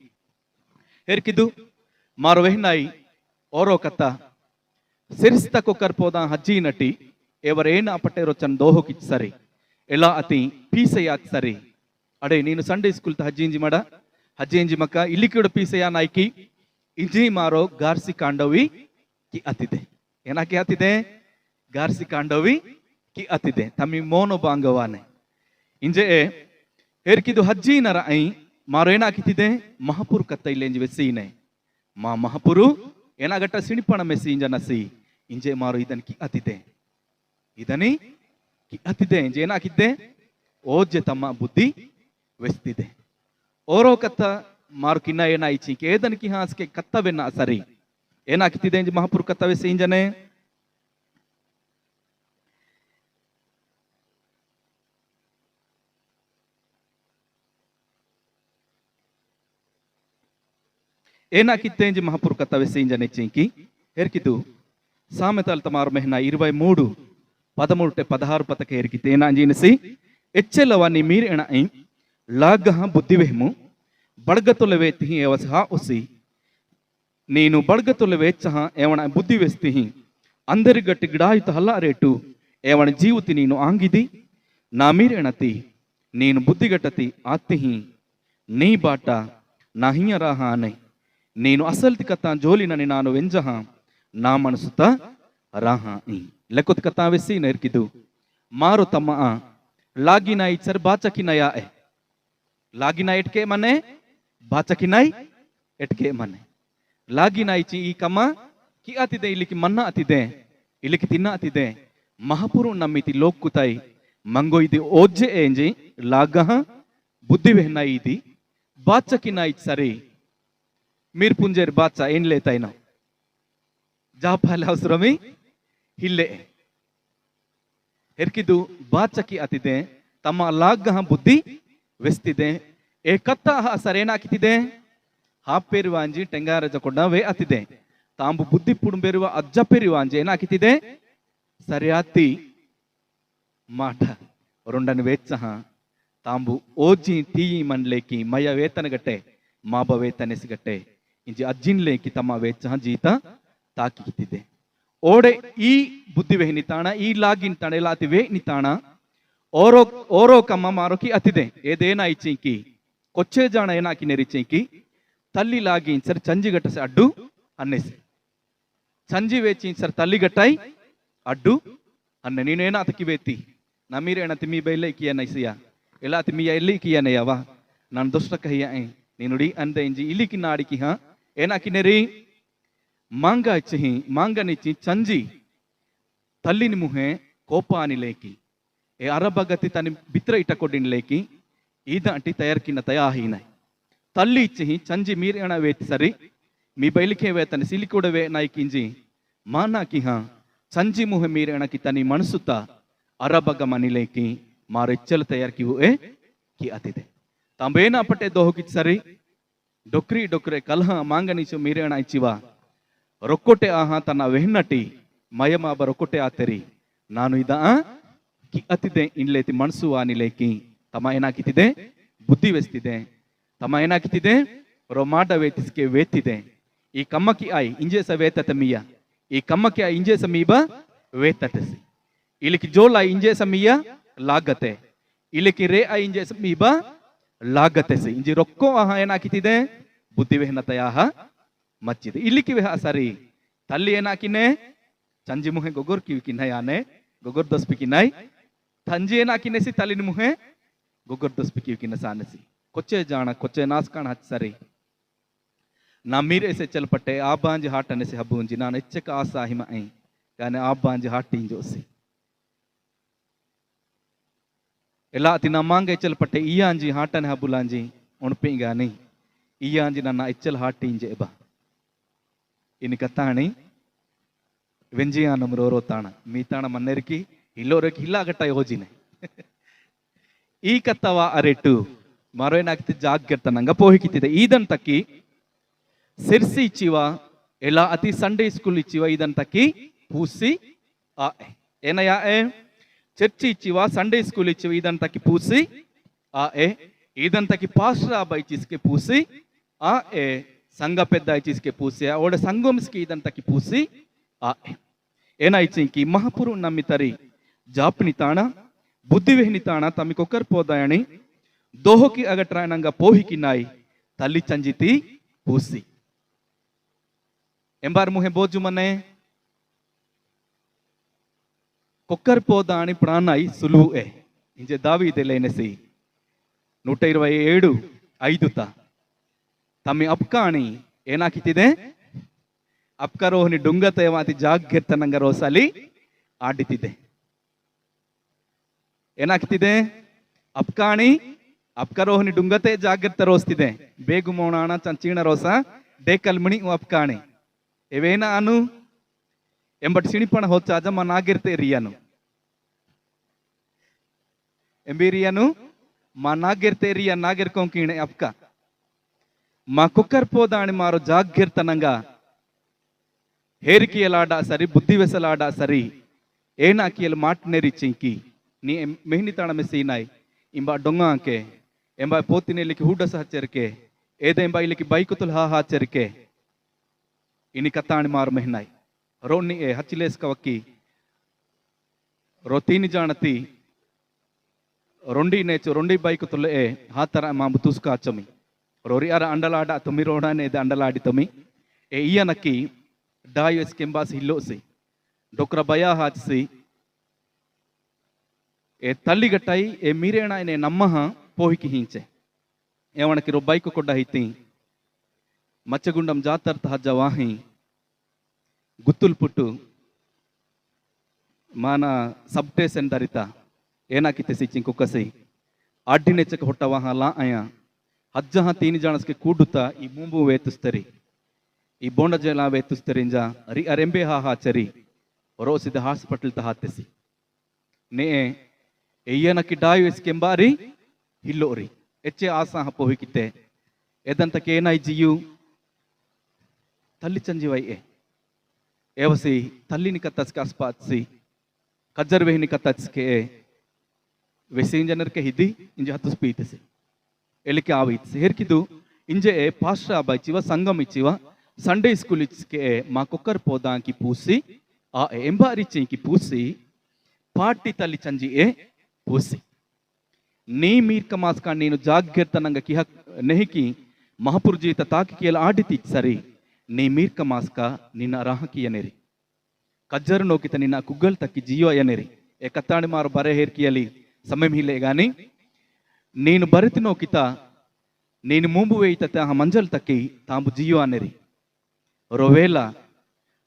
ಹೇರ್ಕಿದು ಮಾರೋ ವೆಹ್ನಾಯಿ ಓರೋ ಕತಾ ಸಿರಿಸ್ತ ಕೊ ಕರ್ಪೋದಾ ಹಜ್ಜಿ ನಟಿ ಎವರ ಏನ ಪಟ್ಟೆರೋ ಚನ್ ದೋಹೋ ಕಿಚ್ ಸರಿ ಎಲ್ಲಾ ಅತಿ ಪೀಸೆಯಾತ್ ಸರಿ ಅಡೆ ನೀನು ಸಂಡೇ ಸ್ಕೂಲ್ ತ ಹಜ್ಜಿ ಇಂಜಿ ಮಾಡ ಹಜ್ಜಿ ಇಂಜಿ ಮಕ್ಕ ಇಲ್ಲಿ ಕೂಡ ಪೀಸೆಯ ನಾಯ್ಕಿ ಇಂಜಿ ಮಾರೋ ಗಾರ್ಸಿ ಕಾಂಡವಿ ಕಿ ಅತಿದೆ ಏನಾಕಿ ಅತಿದೆ ಗಾರ್ಸಿ ಕಾಂಡವಿ ಕಿ ಅತಿದೆ ತಮ್ಮಿ ಮೋನೋ ಬಾಂಗವಾನೆ ಇಂಜೆ ಹೇರ್ಕಿದು ಹಜ್ಜಿ ನರ ಐ ಮಾರೋ ಏನಾಕಿತಿದೆ ಮಹಾಪುರು ಕತ್ತ ಇಲ್ಲಿ ಎಂಜಿ ವೆಸ್ಸೀನೆ ಮಾ ಮಹಾಪುರು ಏನಾಗಟ್ಟ ಸಿಣಿಪಣ ಮೆಸ್ಸಿ ಇಂಜನಸಿ ಇಂಜೆ ಮಾರು ಇದನ್ ಕಿ ಅತಿದೆ ಇದನಿ ಕಿ ಅತಿದೆ ಇಂಜೆ ಏನಾಕಿದ್ದೆ ಓಜ್ಜೆ ತಮ್ಮ ಬುದ್ಧಿ ವೆಸ್ತಿದೆ ಓರೋ ಕತ್ತ ಮಾರು ಕಿನ್ನ ಏನಾಯ್ಚಿ ಕೇದನ್ ಕಿ ಹಾಸ್ಕೆ ಕತ್ತವೆನ್ನ ಸರಿ ಏನಾಕಿತ್ತಿದೆ ಇಂಜೆ ಮಹಾಪುರು ಕತ್ತ ವೆಸ್ಸಿ ಇಂಜನೆ ఏనాకిత్తే ఇంజి మహాపురు కథ వెసింజనే చింకి ఎరికిదు సామెతల తమారు మెహనా 23 13 16 పతక ఎరికితే ఏనాంజినసి ఎచ్చెలవని మీరేణ ఐ లాగహ బుద్ధివెహము బడగతుల వేతి ఏవసహ ఉసి నేను బడగతుల వేచ్చహ ఏవణ బుద్ధి వెస్తి అందరి గట్టి గిడాయిత హల్లారేటు ఏవణ జీవుతి నేను ఆంగిది నా మీరేణతి నేను బుద్ధిగట్టతి ఆత్తిహి నీ బాట నాహియ రాహ అనే నేను అసల్తి కథ జోలినని ನಾನು ವೆಂಜಹ ನಾ ಮನಸುತ್ತ ರಾಹ ಲೆಕ್ಕತ್ ಕಥಾ ವೆಸ್ಸಿ ನೆರ್ಕಿದು ಮಾರು ತಮ್ಮ ಲಾಗಿನಾಯಿ ಚರ್ ಬಾಚಕಿನಯ ಲಾಗಿನಾಯಿ ಎಟ್ಕೆ ಮನೆ ಬಾಚಕಿನಾಯಿ ಎಟ್ಕೆ ಮನೆ ಲಾಗಿನಾಯಿ ಚಿ ಈ ಕಮ್ಮ ಕಿ ಅತಿದೆ ಇಲ್ಲಿకి ಮನ್ನ ಅತಿದೆ ಇಲ್ಲಿకి ತಿನ್ನ ಅತಿದೆ ಮಹಾಪುರು ನಮ್ಮಿತಿ ಲೋಕ್ಕುತಾಯಿ ಮಂಗೋ ಇದು ಓಜ್ಜೆ ಎಂಜಿ ಲಾಗಹ ಬುದ್ಧಿ ವೆಹನಾಯಿ ఇది ಬಾಚಕಿನಾಯಿ ಸರಿ మీరు పుంజేరు బాచా ఏం లేతాయినా జాపాలి అవసరమి హిల్లే ఎర్కిదు బాచకి అతిದೆ ತಮ್ಮ ಲಾಗ್ಗಹ ಬುದ್ಧಿ ವೆಸ್ತಿದೆ ಏ ಕತ್ತ ಸರೇನಾಕಿತಿದೆ ಹಾಪೇರಿವಾಂಜಿ ಟೆಂಗಾರಜ ಕೊಡ ವೇ ಅತಿದೆ ತಾಂಬು ಬುದ್ಧಿ ಪುಡುಂಬೆರುವ ಅಜ್ಜ ಪೆರಿವಾಂಜಿ ಏನಾಕಿತಿದೆ ಸರಿಯಾತಿ ಮಾಟ ರೊಂಡನ ವೇಚ್ಚಹ ತಾಂಬು ಓಜಿ ತೀಯಿ ಮಂಡ್ಲೇಕಿ ಮಯ ವೇತನಗಟ್ಟೆ ಮಾಬ ವೇತನೆಸಿಗಟ್ಟೆ ಇಂಜಿ ಅಜ್ಜಿನ್ಲೇಕಿ ತಮ್ಮ ವೇಚ್ಚ ಜೀತ ತಾಕಿತಿದೆ ಓಡೆ ಈ ಬುದ್ಧಿ ವೆಹಿನಿತಾಣ ಈ ಲಾಗಿನ್ ತಾಣ ಎಲ್ಲ ಅತಿವೆ ನಿತಾಣ ಓರೋ ಓರೋ ಕಮ್ಮ ಮಾರೋಕಿ ಅತಿದೆ ಏದೇನಾಯ್ಚಿಂಕಿ ಕೊಚ್ಚೆ ಜಾಣ ಏನಾಕಿ ನೆರಿಚಿಂಕಿ ತಲ್ಲಿ ಲಾಗಿ ಸರ್ ಚಂಜಿಗಟ್ಟಸೆ ಅಡ್ಡು ಅನ್ನೆಸಿ ಚಂಜಿ ವೇಚಿ ಸರ್ ತಲ್ಲಿಗಟ್ಟಾಯಿ ಅಡ್ಡು ಅನ್ನೆ ನೀನೇನ ಅತಕಿ ವೇತಿ ನಮೀರೇಣ ತಿಮ್ಮಿ ಬೈಲೆ ಕಿಯನೈಸಿಯ ಎಲ್ಲ ತಿಮ್ಮಿಯ ಎಲ್ಲಿ ಕಿಯನಯ್ಯವ ನಾನು ದುಷ್ಟ ಕಹಿಯ ನೀನುಡಿ ಅಂದೆ ಇಂಜಿ ಇಲ್ಲಿಕಿ ನಾಡಿಕಿ ಹಾ ಏನಾಕಿನೆರಿ ಮಾಂಗ ಇಚ್ಚಿಹಿ ಮಾಂಗನಿಚ್ಚಿ ಚಂಜಿ ತಲ್ಲಿನಿ ಮುಹೆ ಕೋಪಾನಿಲೇಕಿ ಏ ಅರಬಗತಿ ತನಿ ಬಿತ್ರ ಇಟ್ಟ ಕೊಡ್ಡಿನ್ಲೇಕಿ ಈದ ಅಂಟಿ ತಯಾರ್ಕಿನ ತಯಾಹೀನೈ ತಲ್ಲಿ ಇಚ್ಚಿಹಿ ಚಂಜಿ ಮೀರೇಣ ವೇತಿ ಸರಿ మీ బయలికే వేతని సిలికూడవే నాయకింజి మానాకి హా చంజి ముహ మీరేణకి తని మనసుత అరబగ మనిలేకి మారెచ్చల తయార్కి ఏ కి అతిదే తంబేనా పట్టే దోహకి సరి ಡೊಕ್ರಿ ಡೊಕ್ರೆ ಕಲಹ ಮಾಂಗನಿಸು ಮೀರೇಣ ಇಚ್ಚಿವ ರೊಕ್ಕೊಟ್ಟೆ ಆಹಾ ತನ್ನ ವೆಹನ್ನಟಿ ಮಯಮಾಬ ರೊಕ್ಕೊಟ್ಟೆ ಆತೆರಿ ನಾನು ಇದ ಕಿ ಅತಿದೆ ಇನ್ಲೇತಿ ಮನಸ್ಸು ಆನಿಲೇಕಿ ತಮ್ಮ ಏನಾಕಿತಿದೆ ಬುದ್ಧಿ ವೆಸ್ತಿದೆ ತಮ್ಮ ಏನಾಕಿತಿದೆ ರೊಮಾಟ ವೇತಿಸ್ಕೆ ವೇತಿದೆ ಈ ಕಮ್ಮಕಿ ಆಯ್ ಇಂಜೇಸ ವೇತತ ಮಿಯ ಈ ಕಮ್ಮಕಿ ಆಯ್ ಇಂಜೇಸ ಮೀಬ ವೇತತಸಿ ಇಲಿಕಿ ಜೋಲ ಇಂಜೇಸ ಮಿಯ ಲಾಗತೆ ಇಲಿಕಿ ರೇ ಆಯ್ ಇಂಜೇಸ ಮೀಬ ಲಾಗತೆಸಿ ಇಂಜಿ ರೊಕ್ಕೋ ಆಹಾ ಏನಾಕಿತಿದೆ ಬುದ್ಧಿ ವೆಹನತಯಾಹ ಮಚ್ಚಿದೆ ಇಲ್ಲಿಕಿ ವೆಹ ಸರಿ ತಲ್ಲಿ ಏನಾಕಿನೆ ಚಂಜಿ ಮುಹೆ ಗೊಗೊರ್ ಕಿವಿ ಕಿನ್ನಯಾನೆ ಗೊಗೊರ್ ದಸ್ಪಿ ಕಿನ್ನೈ ತಂಜಿ ಏನಾಕಿನೆಸಿ ತಲ್ಲಿನ ಮುಹೆ ಗೊಗೊರ್ ದಸ್ಪಿ ಕಿವಿ ಕಿನ್ನ ಸಾನಸಿ ಕೊಚ್ಚೆ ಜಾಣ ಕೊಚ್ಚೆ ನಾಸ್ಕಾಣ ಹಚ್ಚ ಸರಿ ನಾ ಮೀರೇಸೆ ಚಲ್ಪಟ್ಟೆ ಆ ಬಾಂಜಿ ಹಾಟನೆಸಿ ಹಬ್ಬುಂಜಿ ನಾನು ಎಚ್ಚಕ ಆಸಾ ಹಿಮ ಐ ಯಾನೆ ಆ ಬಾಂಜಿ ಹಾಟಿ ಇಂಜೋಸಿ ಎಲ್ಲ ತಿನ್ನ ಮಾಂಗ ಎಚ್ಚಲ್ಪಟ್ಟೆ ಇಯಾಂಜಿ ಹಾಟನೆ ಹಬ್ಬುಲಾಂಜಿ ಉಣಪಿಂಗಾನಿ ಇಯಾಂಜಿ ನನ್ನ ಎಚ್ಚಲ್ ಹಾಟಿ ಇಂಜೆ ಬಾ ಇನ್ನು ಕತ್ತಾಣಿ ವೆಂಜಿಯಾನಮ್ ರೋರೋ ತಾಣ ಮೀತಾಣ ಮನ್ನೆರಿಕಿ ಇಲ್ಲೋರಕ್ಕೆ ಇಲ್ಲಾಗಟ್ಟ ಯೋಜಿನೆ ಈ ಕತ್ತವ ಅರೆಟ್ಟು ಮರೋ ಏನಾಗ್ತಿ ಜಾಗ್ಯರ್ತ ನಂಗ ಪೋಹಿಕಿತ್ತಿದೆ ಈದನ್ ತಕ್ಕಿ ಸಿರ್ಸಿ ಇಚ್ಚಿವ ಎಲ್ಲ ಅತಿ ಸಂಡೇ ಸ್ಕೂಲ್ ಇಚ್ಚಿವ ಇದನ್ ತಕ್ಕಿ ಪೂಸಿ ಆ ಏನಯ್ಯ ಚರ್ಚಿ ಇಚ್ಚಿವ ಸಂಡೇ ಸ್ಕೂಲ್ ಇಚ್ಚಿವ ಇದನ್ ತಕ್ಕಿ ಪೂಸಿ ಆ ಇದನ್ ತಕ್ಕಿ ಪಾಸ್ಟರ್ ಆ ಬೈಚಿಸ್ಕೆ ಪೂಸಿ ಆ ಸಂಘ ಪೆದ್ದ ಐಚಿಸ್ಕೆ ಪೂಸಿ ಓಡೆ ಸಂಗಮಿಸ್ಕೆ ಇದನ್ ತಕ್ಕಿ ಪೂಸಿ ಆ ಏನಾಯ್ಚಿಂಕಿ ಮಹಾಪುರು ನಮ್ಮಿತರಿ ಜಾಪನಿ ತಾಣ ಬುದ್ಧಿವೆಹಿನಿ ತಾಣ ತಮ್ಮಿಕೊಕ್ಕರ್ ಪೋದಾಯಣಿ ದೋಹಕಿ ಅಗಟ್ರಾಯನಂಗ ಪೋಹಿಕಿ ನಾಯಿ ತಲ್ಲಿ ಚಂಜಿತಿ ಪೂಸಿ ಎಂಬಾರ್ ಮುಹೆ ಬೋಜು ಮನೆ ಕೊಕ್ಕರ್ ಪೋದಾಣಿ ಪ್ರಾಣಾಯಿ ಸುಲು ಇಂಜೆ ದಾವಿದೆಲೆನೆಸಿ 127:5 ತಮ್ಮಿ ಅಪ್ಕಾಣಿ ಏನಾಕಿತಿದೆ ಅಪ್ಕರೋಹನಿ ಡುಂಗತ ಮಾತಿ ಜಾಗ್ಯರ್ತನಂಗ ರೋಸಲಿ ಆಡಿತಿದೆ. ಏನಾಗ್ತಿದೆ? ಅಪ್ಕಾಣಿ ಅಪ್ಕರೋಹನಿ ಡುಂಗತೆ ಜಾಗ್ರತ ರೋಸ್ತಿದೆ. ಬೇಗು ಮೋಣಾಣ ಚಂಚೀಣ ರೋಸ ಡೇಕಲ್ಮಣಿ ಅಪ್ಕಾಣಿ ಎವೇನ ಅನು ಎಂಬಟ್ ಸಿಣಿಪಣ ಹೊಚ್ಚ ಅಜಮ್ಮ ನಾಗಿರ್ತೆ ರಿಯನು ಎಂಬಿರಿಯನು మా నాగెర్తేరియా నాగెర్కొంకిణೆ అప్క మా కుక్కర్ పోదాని మారు జాగ్రత్తనంగా ಹೇರಿಕೆಯಲಾಡ ಸರಿ ಬುದ್ಧಿವೆಸಲಾಡ ಸರಿ ಏನಾಕಿಯಲ್ ಮಾಟ್ನೆರಿ ಚಿಂಕಿ ನೀ ಮೆಹನಿ ತಾಣ ಮೆಸೀನಾಯ್ ಇಂಬ ಡೊಂಗಾಂಕೆ ಎಂಬ ಪೋತಿನೆಲಿಕ್ಕೆ ಹೂಡಸ ಹಚ್ಚರಿಕೆ ಏದ ಎಂಬ ಇಲ್ಲಿಕ್ಕೆ ಬೈಕುತುಲ್ ಹಾಚರಿಕೆ ಇನಿ ಕತ್ತಾಣಿ ಮಾರು ಮೆಹನಾಯ್ ರೋಣಿ ಎ ಹಚ್ಚಿಲೇಸ್ಕವಕ್ಕಿ ರೋ ತೀನಿ ಜಾಣತಿ ರೊಂಡಿ ನೇಚು ರೊಂಡಿ ಬೈಕ್ ತುಲ್ಲೆ ಹಾತರ ಮಾಂಬು ತುಸ್ಕ ಅಚ್ಚಮಿ ರೋರಿ ಅರ ಅಂಡಲಾಡ ತುಮಿ ರೋಡಾನೆ ಎದೆ ಅಂಡಲಾಡಿ ತಮಿ ಎ ಇಯನಕ್ಕಿ ಡಾಯಸ್ ಕೆಂಬಾಸಿ ಹಿಲ್ಲೋಸಿ ಡೊಕ್ರ ಭಯ ಹಾಚಿಸಿ ಎ ತಲ್ಲಿಗಟ್ಟೈ ಎ ಮೀರೇಣ ಎನೆ ನಮ್ಮಹ ಪೋಹಿಕಿ ಹಿಂಚೆ ಏವಣಕಿ ರೋ ಬೈಕ್ ಕೊಡ್ಡ ಹಿತ್ತಿ ಮಚ್ಚಗುಂಡಂ ಜಾತರ್ಥ ಹಜ್ಜ ವಾಹಿ ಗುತ್ತುಲ್ ಪುಟ್ಟು ಮಾನ ಸಬ್ಟೇಸನ್ ದರಿತ ಏನಾಕಿತ್ತೆ ಸಿಚ್ಚಿಂಗ್ ಕುಕ್ಕಸಿ ಅಡ್ಡಿನೆಚ್ಚಕ್ಕೆ ಹೊಟ್ಟವಾಹ ಲಾ ಅಯ ಹಜ್ಜಹ ತೀನಿ ಜಾಣಸ್ಗೆ ಕೂಡುತ್ತಾ ಈ ಮುಂಬು ವೇತುಸ್ತರಿ ಈ ಬೋಂಡ ಜಲ ವೇತುಸ್ತರಿಂಜ ರಿ ಅರೆಂಬೆ ಹಾಚರಿ ರೋಸಿದ ಹಾಸ್ಪಿಟಲ್ ತ ಹಾತೆಸಿ ನೇ ಎಯ್ಯನಕ್ಕಿ ಡಾಯುಸ್ ಕೆಂಬಾರಿ ಹಿಲ್ಲೋರಿ ಎಚ್ಚೆ ಆಸಾ ಹಪ್ಪೋಹಿಕಿತ್ತೆ ಎದಂತಕ್ಕೆ ಏನಾಯ್ ಜಿಯು ತಲ್ಲಿ ಚಂಜಿವೈ ಏವಸಿ ತಲ್ಲಿನಿ ಕತ್ತಸ್ಕೆ ಅಸ್ಪಾತ್ಸಿ ಕಜ್ಜರ್ವೇಹಿನಿ ಕತ್ತಸ್ಕೆ ವೆಸಿನ್ ಜನರ್ಕೆ ಹಿದ್ದಿ ಇಂಜೆ ಹತ್ತು ಸ್ಪೀತಿಸಿ ಎಲಿಕೆ ಆವೈತಿಸಿ ಹೇರ್ಕಿದು ಇಂಜೆ ಪಾಶ್ರ ಬೈಚಿವ ಸಂಗಮ್ ಇಚ್ಚಿವ ಸಂಡೇ ಸ್ಕೂಲ್ ಇಚ್ಕೆ ಮಾ ಕೊಕ್ಕರ್ ಪೋದಾಂಕಿ ಪೂಸಿ ಆ ಎಂಬಾರಿ ಚಿಂಕಿ ಪೂಸಿ ಪಾಟಿ ತಲ್ಲಿ ಚಂಜಿ ಪೂಸಿ ನೀ ಮೀರ್ಕ ಮಾಸ್ಕ ನೀನು ಜಾಗ್ಯರ್ತನಂಗ ಕಿಹ ನೆಹಿಕಿ ಮಹಾಪುರ್ಜೀತ ತಾಕಿಕಿಯಲ್ ಆಡಿತಿ ಸರಿ ನೀ ಮೀರ್ಕ ಮಾಸ್ಕ ನಿನ್ನ ರಾಹಕಿಯನೆರಿ ಕಜ್ಜರು ನೋಕಿತ ನಿನ್ನ ಕುಗ್ಗಲ್ ತಕ್ಕಿ ಜೀವ ಎನೆರಿ ಎ ಕತ್ತಾಣಿ ಮಾರು ಬರೆ ಹೇರ್ಕಿಯಲಿ ಸಮಯ ಹಿಲೆ ಗಾನಿ ನೀನು ಬರೆತಿನೋ ಕಿತ ನೀನು ಮುಂಬುವೆ ಇತ ಮಂಜಲ್ ತಕ್ಕಿ ತಾಂಬು ಜೀವ ಅನೆರಿ ರೋವೇಲ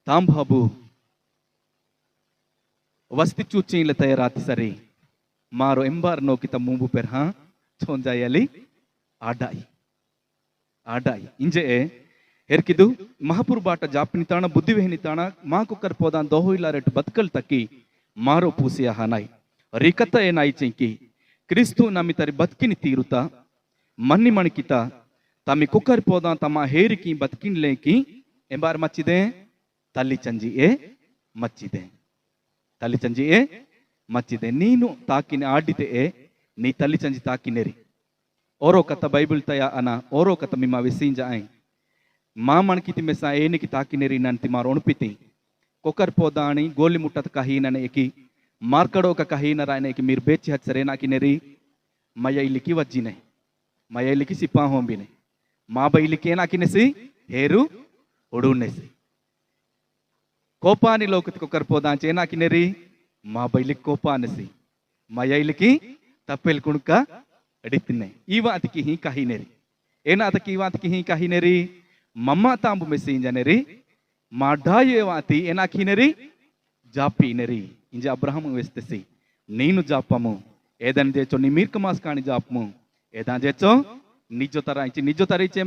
ತಾಂಬು ಹಬು ವಸ್ತಿ ಚೂಚಿಂಗ್ಲ ತಯಾರಾತಿ ಸರಿ ಮಾರೋ ಎಂಬಾರ್ ನೋಕಿತ ಮುಂಬು ಪೆರ್ಹ ಚೋಂಜಾಯಲಿ ಆಡಾಯಿ ಇಂಜೆ ಹೆರ್ಕಿದು ಮಹಾಪುರ್ ಬಾಟ ಜಾಪಿನಿ ತಾಣ ಬುದ್ಧಿವೆಹಿನಿ ತಾಣ ಮಾ ಕುಕ್ಕರ್ ಪೋದಾನ್ ದೋಹು ಇಲ್ಲ ರೆಟ್ಟು ಬತ್ಕಲ್ ತಕ್ಕಿ ಮಾರೋ ಪೂಸಿಯ ಹನಾಯ್ ರಿಕತ ಏನಾಯಿ ಚಿಂಕಿ ಕ್ರಿಸ್ತು ನಮಿತರಿ ಬದುಕಿನಿ ತೀರುತ್ತ ಮನ್ನಿ ಮಣಿಕಿತ ತಮ್ಮಿ ಕುಕ್ಕರ್ ಪೋದಾನ್ ತಮ್ಮ ಹೇರಿಕಿ ಬದುಕಿನ್ಲೇಕಿ ಎಂಬಾರ್ ಮಚ್ಚಿದೆ ತಲ್ಲಿ ಚಂಜಿ ಮಚ್ಚಿದೆ ತಲ್ಲಿ ಚಂಜಿ ಮಚ್ಚಿದೆ ನೀನು ತಾಕಿನ ಆಡಿದೆ ನೀ ತಲ್ಲಿ ಚಂಜಿ ತಾಕಿನೆರಿ ಓರೋ ಕಥ ಬೈಬಲ್ ತಯ ಅನ ಓರೋ ಕಥ ಮಿಮ್ಮ ವಿಸೀಂಜ ಐ ಮಾ ಮಣಕಿತಿ ಮೆಸ ಏನಿಕಿ ತಾಕಿನೆರಿ ನಂತಿ ಮಾರು ಒಣಪಿತಿ ಕೊಕ್ಕರ್ ಪೋದಾಣಿ ಗೋಲಿ ಮುಟ್ಟದ ಕಹೀನನೆ ಏಕಿ ಮಾರ್ಕಡೋಕ ಕಹೀನರ ಏಕಿ ಮೀರ್ ಬೇಚಿ ಹಚ್ಚರೇನಾಕಿನೆರಿ ಮಯ ಇಲ್ಲಿಕಿ ವಜ್ಜಿನೆ ಮಯ ಇಲ್ಲಿಕಿ ಸಿಪ್ಪಾ ಹೋಂಬಿನೆ ಮಾ ಬೈಲಿಕ್ಕೆ ಏನಾಕಿನೆಸಿ ಹೇರು ಒಡುನೆಸಿ ಕೋಪಾನಿ ಲೋಕತ್ ಕೊಕ್ಕರ್ ಪೋದಾಂಚ ಏನಾಕಿನೆರಿ ಮಾ ಬೈಲಿಕ್ ಕೋಪ ಅನಸಿ ಮಯ ಇಲ್ಲಿಕಿ ತಪ್ಪೆಲ್ ಕುಣಕ ಅಡಿತಿನೆ ಈವಾತಿಕಿ ಹಿ ಕಹೀನೆರಿ ಏನಾತಕಿ ಈವಾತಿಕಿ ಹಿ ಕಹೀನೆರಿ ಮಮ್ಮ ತಾಂಬು ಮೆಸ್ಸಿಂಜನೆರಿ ಮಾಢಾಯೇವಾತಿ ಏನಾಕಿನೆರಿ ಜಾಪಿನೆರಿ ಇಂಜ ಅಬ್ರಹಂ ವೆಸ್ತಸಿ ನೀನು ಜಾಪಮು ಏದನ್ ಜೇಚೋ ನಿಮೀರ್ಕ ಮಾಸ್ ಕಾಣಿ ಜಾಪಮು ಏದಾನ್ ಜೇಚೋ ನಿಜೋ ತರ ಇಚ್ಚಿ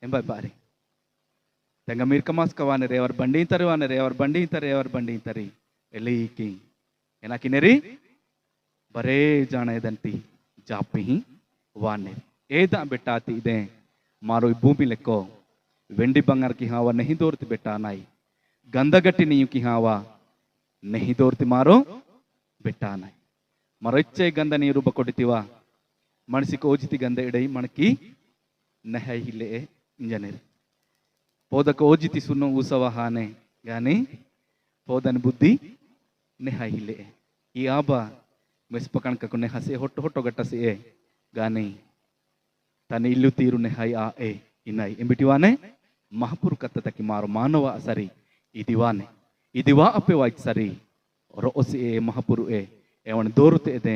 ಎಂಬಾರಿ ತೆಂಗ ಮೀರ್ಕ ಮಾಸ್ ಕವಾನರಿ ಅವ್ರ ಬಂಡಿ ತರುವಾನರಿ ಅವ್ರ ಬಂಡಿ ತರಿ ಎಲ್ಲಿಕಿ ಏನಾಕಿನೆರಿ ಬರೇ ಜಾಣ ಏದಂತಿ ಜಾಪಿ ವಾನೆ ಏದ ಬೆಟ್ಟಾತಿ ಇದೆ ಮಾರೋ ಈ ಭೂಮಿ ಲೆಕ್ಕೋ వెండి బంగారు కి హావా नहीं దోర్తి బెట్టా నాయి గంధగట్టి నీయు కి హావా नहीं దోర్తి మారో బెట్టా నాయి మరో ఇచ్చే గంధ నీరు బకొడితివా మనిషికి ఓజితి గంధ ఇడై మనకి నెహై హిలే ఇంజనీర్ పోదక ఓజితి సున్ను ఊసవ హానే గాని పోదని బుద్ధి నెహై హిలే ఈ ఆబా మెస్పకణకకు నెహసి ಹೊಟ್ಟು ಗಟ್ಟಸಿ గాని తన ఇల్లు తీరు నెహై ఆ ಇನ್ನಾಯಿ ಎಂಬಿಟಿವಾನೆ ಮಹಾಪುರು ಕತ್ತತಕ್ಕೆ ಮಾರು ಮಾನವ ಸರಿ ಇದಿವಾ ಅಪ್ಪೆ ವಾಯ್ತು ಸರಿ ರೋಸಿ ಮಹಾಪುರು ಏವಣ ದೋರುತೆ ಇದೆ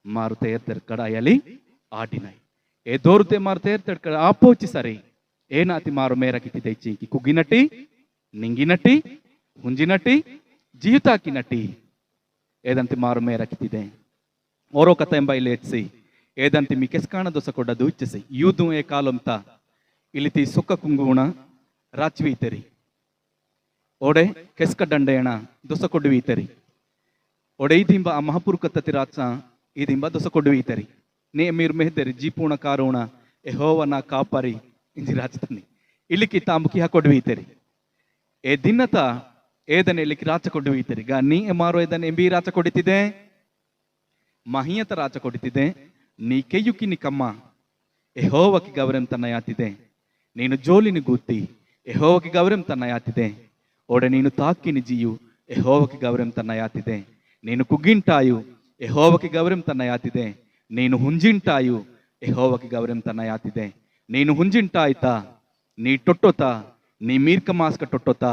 ಮಾರುತೆ ಎತ್ತರ ಕಡಾಯಲಿ ಆಡಿನಾಯಿ ದೋರುತೆ ಮಾರುತೆ ಎತ್ತರ ಕಡ ಆಪೋಚಿ ಸರಿ ඒනාති මාරු මේරකිති දෙච්චින්කි කුගිනටි නිංගිනටි ಹುಂಜಿನಟಿ ಜೀವಿತಾಕಿನಟಿ ಏದಂತಿ ಮಾರು ಮೇರಕಿತಿದೆ ಓರೋ ಕಥ ಎಂಬ ಇಲ್ಲಿ ಹೆಚ್ಚಿ ಏದಂತಿ ಮಿಕೆಸ್ಕಾಣ ದೊಸ ಕೊಡದು ಇಚ್ಛಿಸಿ ಯೂದು ಏ ಕಾಲಂತ ಇಲಿತಿ ಸುಕ್ಕ ಕುಂಗುಣ ರಾಚ್ವೀತರಿ ಓಡೆ ಕೆಸ್ಕ ದಂಡೇಣ ದೊಸ ಕೊಡುವೀತರಿ ಒಡೆ ಇದಿಂಬ ಆ ಮಹಾಪುರು ಕತ್ತತಿ ರಾಚ ಇದಿಂಬ ದೊಸ ಕೊಡುವೀತರಿ ನೇ ಮೀರು ಮೆಹದರಿ ಜೀಪೂಣ ಕಾರೋಣ ಎ ಹೋವನ ಕಾಪರಿ ಇಂಜಿ ರಾಜಧಾನಿ ಇಲ್ಲಿಕಿ ತಾಂಬುಕಿ ಹಾಕೊಡುವೀತರಿ ಏ ದಿನ್ನತ ಏದನೆ ಇಲ್ಲಿಕ್ಕೆ ರಾಚ ಕೊಡುವೀತರಿ ಗಾ ನೀ ಮಾರೋ ಏದನೆ ಎಂಬಿ ರಾಚ ಕೊಡುತ್ತಿದೆ ಮಹಿಯತ ರಾಚ ಕೊಡುತ್ತಿದೆ ನೀ ಕೆಯ್ಯುಕಿ ನಿಕಮ್ಮ ಎಹೋವಕ್ಕೆ ಗೌರಂ ತನ್ನ ಯಾತಿದೆ ನೀನು ಜೋಲಿನಿ ಗೂತಿ ಎಹೋವಕ್ಕೆ ಗೌರಂ ತನ್ನ ಯಾತಿದೆ ಓಡೆ ನೀನು ತಾಕಿನಿ ಜಿಯು ಎಹೋವಕ್ಕೆ ಗೌರಂ ತನ್ನ ಯಾತಿದೆ ನೀನು ಕುಗ್ಗಿಂಟಾಯು ಎಹೋವಕ್ಕೆ ಗೌರಂ ತನ್ನ ಯಾತಿದೆ ನೀನು ಹುಂಜಿಂಟಾಯು ಎಹೋವಕ್ಕೆ ಗೌರಂ ತನ್ನ ಯಾತಿದೆ ನೀನು ಹುಂಜಿಂಟಾಯ್ತಾ ನೀ ಟೊಟ್ಟೋತಾ ನೀ ಮೀರ್ಕ ಮಾಸ್ಕ ಟೊಟ್ಟೋತಾ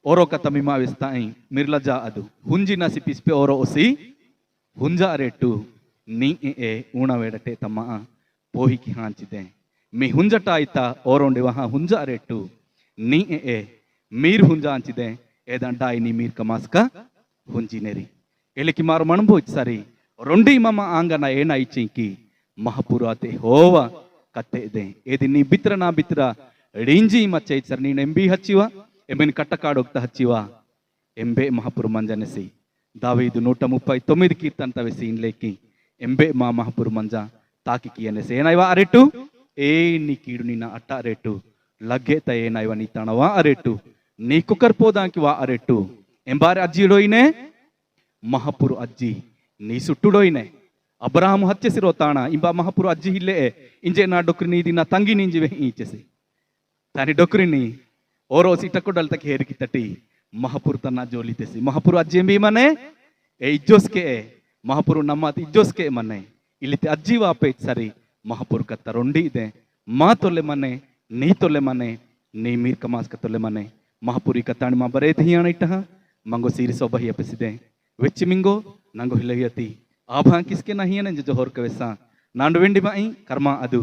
ಓರೋ ಕಥ ಮಿಮಾವಿಸ್ತಾಯಿ ಮಿರ್ಲಜಾ ಅದು ಹುಂಜಿನ ಸಿಪಿಸ್ಪೆ ಓರೋ ಒಸಿ ಹುಂಜ ಅರೆಟ್ಟು ನೀ ಎ ಊಣವೇಡಟೆ ತಮ್ಮ ಪೋಹಿಕಿ ಹಾಂಚಿದೆ ಮೀ ಹುಂಜಟ ಆಯ್ತಾ ಓರೋಂಡಿ ವಹ ಹುಂಜ ಅರೆಟ್ಟು ನೀ ಎ ಮೀರ್ ಹುಂಜ ಹಾಂಚಿದೆ ಏದಂಡಾಯಿ ನೀ ಮೀರ್ ಕಮಾಸ್ಕ ಹುಂಜಿನೆರಿ ಎಲಿಕಿ ಮಾರು ಮಣಂಬೋಚ್ ಸರಿ ರೊಂಡಿ ಮಮ ಆಂಗನ ಏನ ಇಚ್ಚಿಂಕಿ ಮಹಾಪುರಾತೆ ಹೋವ ಕತ್ತೆ ಇದೆ ಏದಿ ನೀ ಬಿತ್ರ ನಾ ಬಿತ್ರ ರಿಂಜಿ ಮಚ್ಚೆ ಸರ್ ನೀನು ಎಂಬಿ ಹಚ್ಚಿವ ಎಂಬಿನ ಕಟ್ಟಕಾಡೋಗ್ತಾ ಹಚ್ಚಿವ ಎಂಬೆ ಮಹಾಪುರು ಮಂಜನೆಸಿ దావీదు 139 కీర్తన తవేసి ఇన్లేకి ఎంబే మా మహాపురు మంజ తాకికి అనేసి ఏనైవా అరెట్టు ఏ నీ కీడు నిన్న అట్ట అరెట్టు లగ్గేత ఏనైవా నీ తణవా అరెట్టు నీ కుక్కర్పోదానికి వా అరెట్టు ఎంబారి అజ్జిడోయినే మహాపురు అజ్జి నీ సుట్టుడోయినే అబ్రహాము హత్యసిరో తాణ ఇంబా మహాపురు అజ్జి హిల్లే ఇంజే నా డొక్రిని ఇది నా ತಂಗಿ ನಿಂಜಿವೆ ಈಚೆಸಿ ತಾನಿ ಡೊಕ್ರಿನಿ ಓರೋ ಸಿಟಕೊಡಲ್ ತಕ್ಕೆ ಹೇರಿಕಿ ತಟಿ ಮಹಾಪುರು ತನ್ನ ಜೋಲಿತೆಸಿ ಮಹಾಪುರು ಅಜ್ಜಿ ಎಂಬಿ ಮನೆ ಏ ಇಜ್ಜೋಸ್ಕೆ ಮಹಾಪುರು ನಮ್ಮ ಇಜ್ಜೋಸ್ಕೆ ಮನೆ ಇಲ್ಲಿ ಅಜ್ಜಿ ವಾಪೆ ಸರಿ ಮಹಾಪುರು ಕತ್ತ ರೊಂಡಿ ಇದೆ ಮಾ ತೊಲೆ ಮನೆ ನೀ ತೊಲೆ ಮನೆ ನೀ ಮೀರ್ ಕಮಾಸ್ಕ ತೊಲೆ ಮನೆ ಮಹಾಪುರಿ ಕತ್ತಾಣಿ ಮಾ ಬರೇ ಹಿಯಾಣ ಇಟ್ಟ ಮಂಗೋ ಸೀರಿ ಸೊಬ್ಬ ಹಿಯಪಿಸಿದೆ ವೆಚ್ಚಿ ಮಿಂಗೋ ನಂಗೋ ಹಿಲಹಿಯತಿ ಆಭಾ ಕಿಸ್ಕೆ ನ ಹಿಯನೆ ಜೊಹೋರ್ ಕವೆಸ ನಾಂಡು ವೆಂಡಿ ಮಾಯಿ ಕರ್ಮ ಅದು